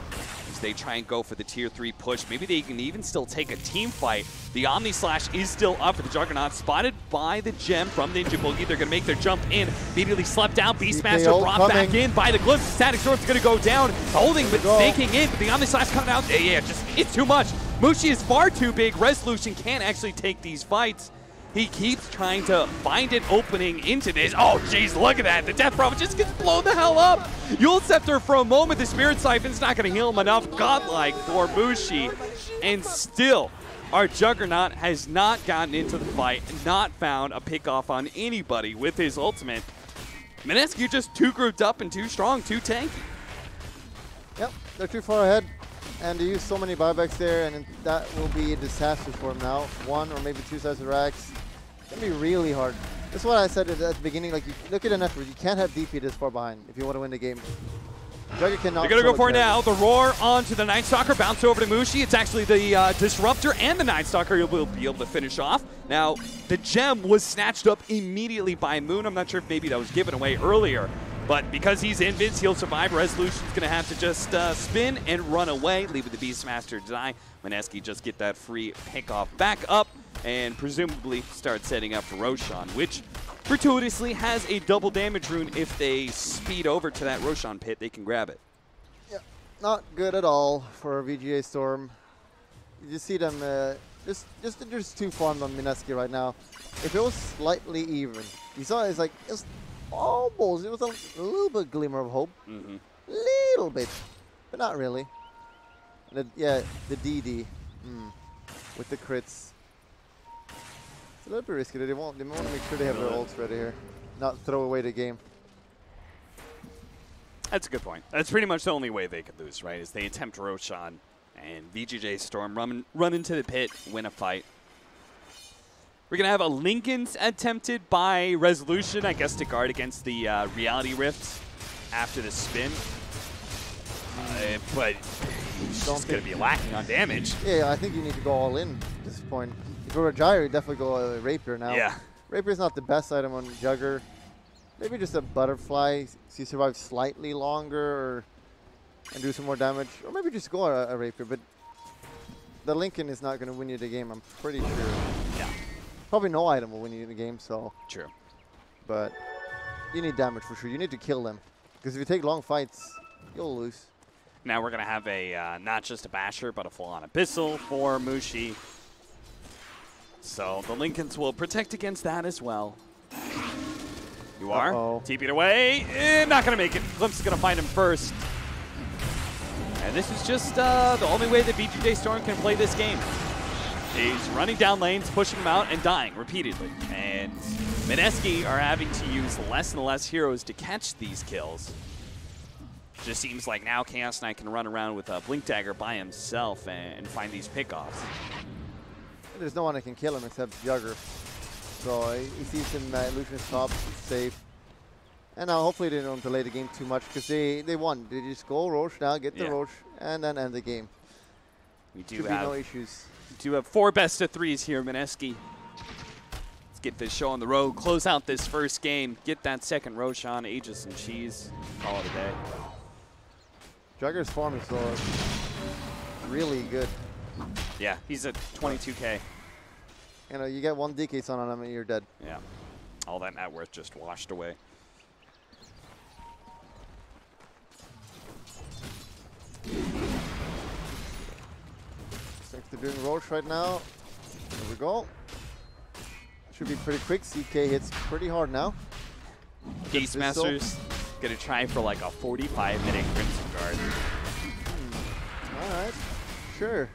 as they try and go for the tier 3 push. Maybe they can even still take a team fight. The Omni-Slash is still up for the Juggernaut, spotted by the gem from Ninja Boogie. They're going to make their jump in. Immediately slept down. Beastmaster brought back in by the Glimpse. Static Sword's going to go down. Holding but snaking in. But the Omni-Slash coming out. Yeah, it's too much. Mushi is far too big. Resolution can't actually take these fights. He keeps trying to find an opening into this. Oh, jeez, look at that. The Death Prophet just gets blown the hell up. Yule Scepter for a moment. The Spirit Siphon's not going to heal him enough. Godlike for Mushi. And still, our Juggernaut has not gotten into the fight, not found a pickoff on anybody with his ultimate. Mineski just too grouped up and too strong, too tanky. Yep, they're too far ahead. And they use so many buybacks there, and that will be a disaster for him now. 1 or maybe 2 sets of racks. It's going to be really hard. That's what I said at the beginning. Like, you look at an effort. You can't have DP this far behind if you want to win the game. Jugger cannot. They're going to go for it now. The Roar onto the Night Stalker. Bounce over to Mushi. It's actually the Disruptor and the Night Stalker who will be able to finish off. Now, the gem was snatched up immediately by Moon. I'm not sure if maybe that was given away earlier. But because he's invis, he'll survive. Resolution's going to have to just spin and run away, leaving the Beastmaster to die. Mineski just get that free pickoff back up and presumably start setting up for Roshan, which gratuitously has a double damage rune. If they speed over to that Roshan pit, they can grab it. Yeah, not good at all for VGJ.Storm. You just see them just too fond on Mineski right now. If it was slightly even, you saw it's like it's almost, it was a little bit glimmer of hope. Little bit, but not really. Yeah, the DD with the crits. It's a little bit risky. They want to make sure they have their ults ready here, not throw away the game. That's a good point. That's pretty much the only way they could lose, right? Is they attempt Roshan and VGJ.Storm run into the pit, win a fight. We're going to have a Linken's attempted by Resolution, I guess, to guard against the Reality Rift after the spin. but he's just going to be lacking on damage. Yeah, I think you need to go all in at this point. If you were a Gyre, you definitely go Rapier now. Yeah. Rapier's not the best item on Jugger. Maybe just a Butterfly, so you survive slightly longer and do some more damage. Or maybe just go a Rapier, but the Lincoln is not going to win you the game, I'm pretty sure. Yeah. Probably no item will win you the game, so. True. But you need damage for sure. You need to kill them. Because if you take long fights, you'll lose. Now we're going to have a not just a Basher, but a full-on Abyssal for Mushi. So the Lincolns will protect against that as well. You are. TP it away. Not going to make it. Glimpse is going to find him first. And this is just the only way that VGJ.Storm can play this game. He's running down lanes, pushing him out, and dying repeatedly. And Mineski are having to use less and less heroes to catch these kills. Just seems like now Chaos Knight can run around with a Blink Dagger by himself and find these pickoffs. There's no one that can kill him except Jugger. So he sees him Lucian's top, it's safe. And now hopefully they don't delay the game too much because they won. They just go Roche now, get the Roche, and then end the game. We do Should have be no issues. We do have 4 best-of-3s here, Mineski. Let's get this show on the road, close out this first game, get that second Roshan, Aegis and Cheese, call it a day. Jugger's form is really good. Yeah, he's at 22K. You know, you get one DK stun on him and you're dead. Yeah, all that net worth just washed away. Thanks to doing Roche right now. There we go. Should be pretty quick. CK hits pretty hard now. Beastmaster's gonna try for like a 45-minute Crimson Guard. All right, sure.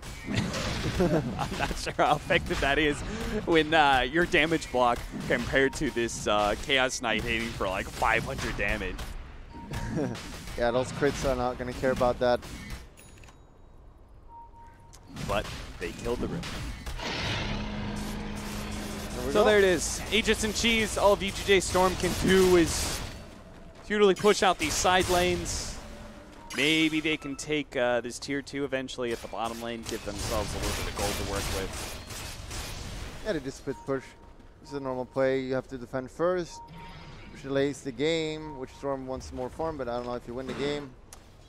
I'm not sure how effective that is when your damage block compared to this Chaos Knight hitting for like 500 damage. Yeah, those crits are not going to care about that. But they killed the rune. There it is. Aegis and Cheese, all VGJ.Storm can do is futilely push out these side lanes. Maybe they can take this tier 2 eventually at the bottom lane, give themselves a little bit of gold to work with. Yeah, they just split push. This is a normal play. You have to defend first, which delays the game, which Storm wants more farm, but I don't know if you win the game.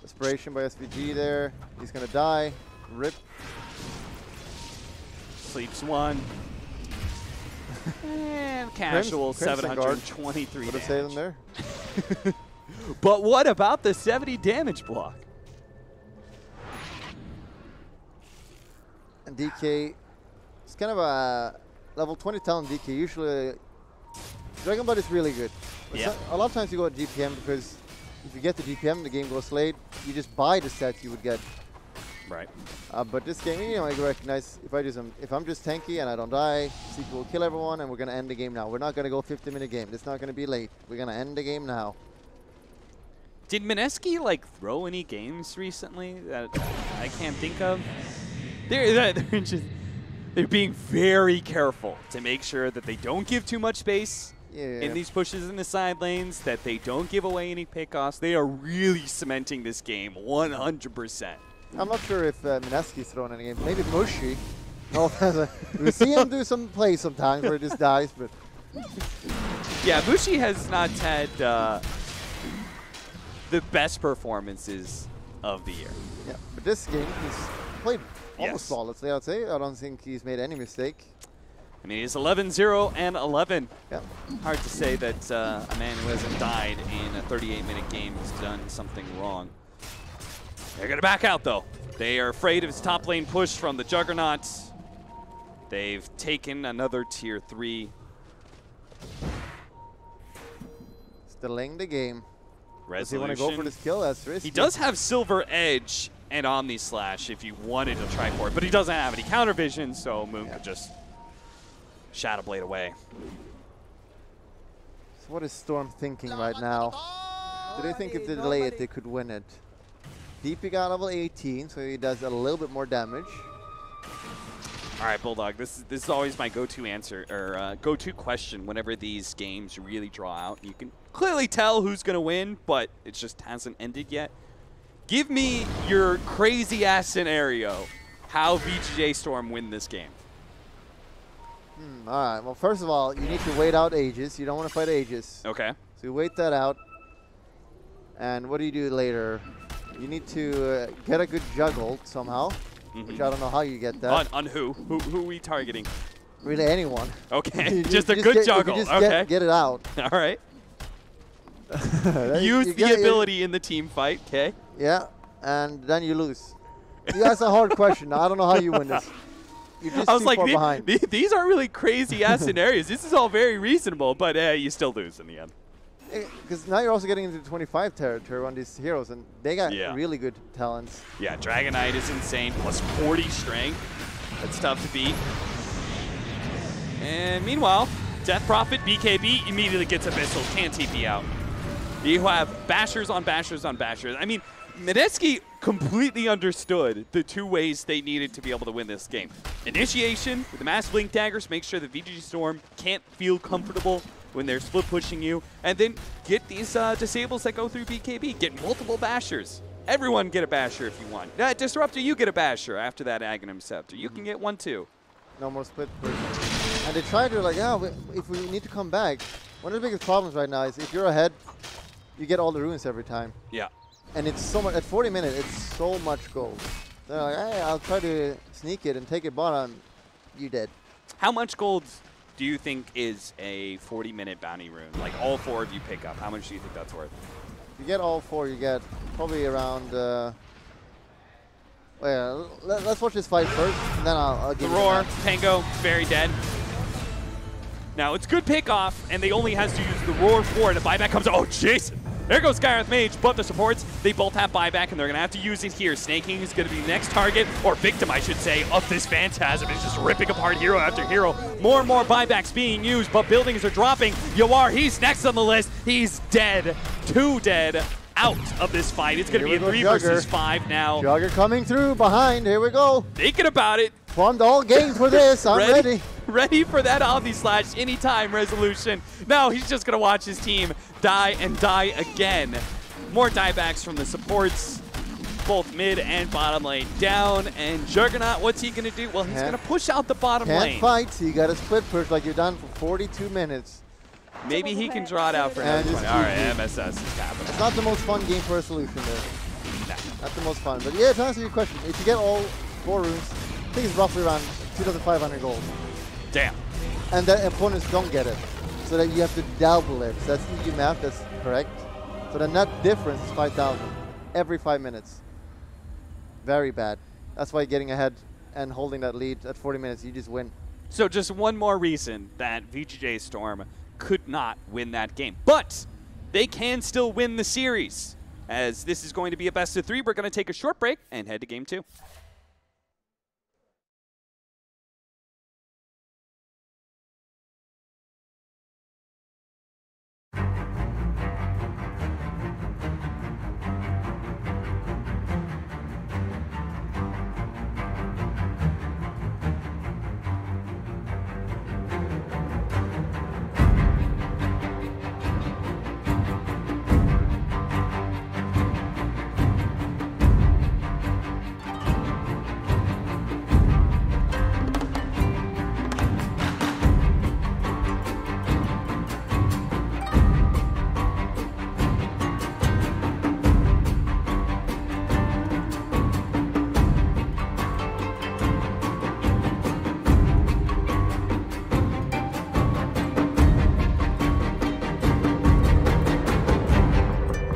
Desperation by SVG there. He's going to die. Rip. Sleeps one. And casual 723 damage. Save him there. But what about the 70 damage block? And DK, it's kind of a level 20 talent DK. Usually, Dragon Blood is really good. Yeah. A lot of times you go at GPM because if you get the GPM, the game goes late. You just buy the sets you would get. Right. But this game, you know, I recognize if I'm just tanky and I don't die, CK will kill everyone, and we're gonna end the game now. We're not gonna go 50-minute game. It's not gonna be late. We're gonna end the game now. Did Mineski like throw any games recently that I can't think of? They're being very careful to make sure that they don't give too much space in these pushes in the side lanes, that they don't give away any pickoffs. They are really cementing this game 100%. I'm not sure if Mineski's thrown any games. Maybe Mushi. No, we see him do some plays sometimes where he just dies, but yeah, Mushi has not had the best performances of the year. Yeah, but this game he's played almost flawlessly, I'd say. I don't think he's made any mistake. I mean, he's 11-0 and 11. Yeah. Hard to say that a man who hasn't died in a 38-minute game has done something wrong. They're going to back out, though. They are afraid of his top lane push from the Juggernauts. They've taken another tier 3. It's delaying the game. Resolution. Does he want to go for this kill? That's risky. He does have Silver Edge and Omni Slash if you wanted to try for it, but he doesn't have any counter vision, so Moon could just Shadow Blade away. So what is Storm thinking right now? Do they think if they delay it, they could win it? DP got level 18, so he does a little bit more damage. All right, Bulldog, this is always my go-to answer, or go-to question whenever these games really draw out. You can clearly tell who's going to win, but it just hasn't ended yet. Give me your crazy-ass scenario how VGJ.Storm win this game. All right. Well, first of all, you need to wait out Aegis. You don't want to fight Aegis. Okay. So you wait that out. And what do you do later? You need to get a good juggle somehow, which I don't know how you get that. On who? Who are we targeting? Really, anyone. Okay. just a good juggle. Okay. Get it out. All right. Use the ability in the team fight. Okay. Yeah, and then you lose. That's a hard question. I don't know how you win this. You're just I was too like, far behind. These aren't really crazy-ass scenarios. This is all very reasonable, but you still lose in the end. Because now you're also getting into 25 territory on these heroes, and they got really good talents. Yeah, Dragonite is insane, plus 40 strength. That's tough to beat. And meanwhile, Death Prophet, BKB, immediately gets Abyssal, can't TP out. You have bashers on bashers on bashers. I mean, Mineski completely understood the two ways they needed to be able to win this game. Initiation with the Mass Blink Daggers, make sure that VGJ.Storm can't feel comfortable when they're split pushing you, and then get these disables that go through BKB, get multiple bashers. Everyone get a basher if you want. Disruptor, you get a basher after that Aghanim Scepter. You can get one too. No more split push. And they try to like, if we need to come back, one of the biggest problems right now is if you're ahead, you get all the runes every time. Yeah. And it's so much, at 40 minutes, it's so much gold. They're like, hey, I'll try to sneak it and take it bottom. You dead. How much gold do you think is a 40-minute bounty rune? Like all 4 of you pick up. How much do you think that's worth? If you get all 4, you get probably around, well, let's watch this fight first, and then I'll give the you roar, Tango, very dead. Now it's good pick off, and they only has to use the roar for it. A buyback comes. Oh, Jason! There goes Skyreth Mage, but the supports, they both have buyback, and they're going to have to use it here. Snaking is going to be the next target, or victim, I should say, of this Phantasm. It's just ripping apart hero after hero. More and more buybacks being used, but buildings are dropping. Yawar, he's next on the list. He's dead. 2 dead out of this fight. It's going to be a 3 versus 5 now. Jugger coming through behind. Here we go. Thinking about it. Farmed all game for this. I'm ready. Ready for that Omni Slash anytime resolution. No, he's just going to watch his team die and die again. More diebacks from the supports, both mid and bottom lane down. And Juggernaut, what's he going to do? Well, he's going to push out the bottom lane. Can't fight, so you got to split push like you're done for 42 minutes. Maybe he can draw it out for another 20. All right, MSS is happening. It's not the most fun game for a solution there. Nah. Not the most fun. But yeah, to answer your question, if you get all 4 runes, I think it's roughly around 2,500 gold. Damn. And the opponents don't get it. So that you have to double it. So that's easy math, that's correct. So the net difference is 5,000 every 5 minutes. Very bad. That's why getting ahead and holding that lead at 40 minutes, you just win. So just one more reason that VGJ.Storm could not win that game. But they can still win the series. As this is going to be a best of 3, we're going to take a short break and head to game 2.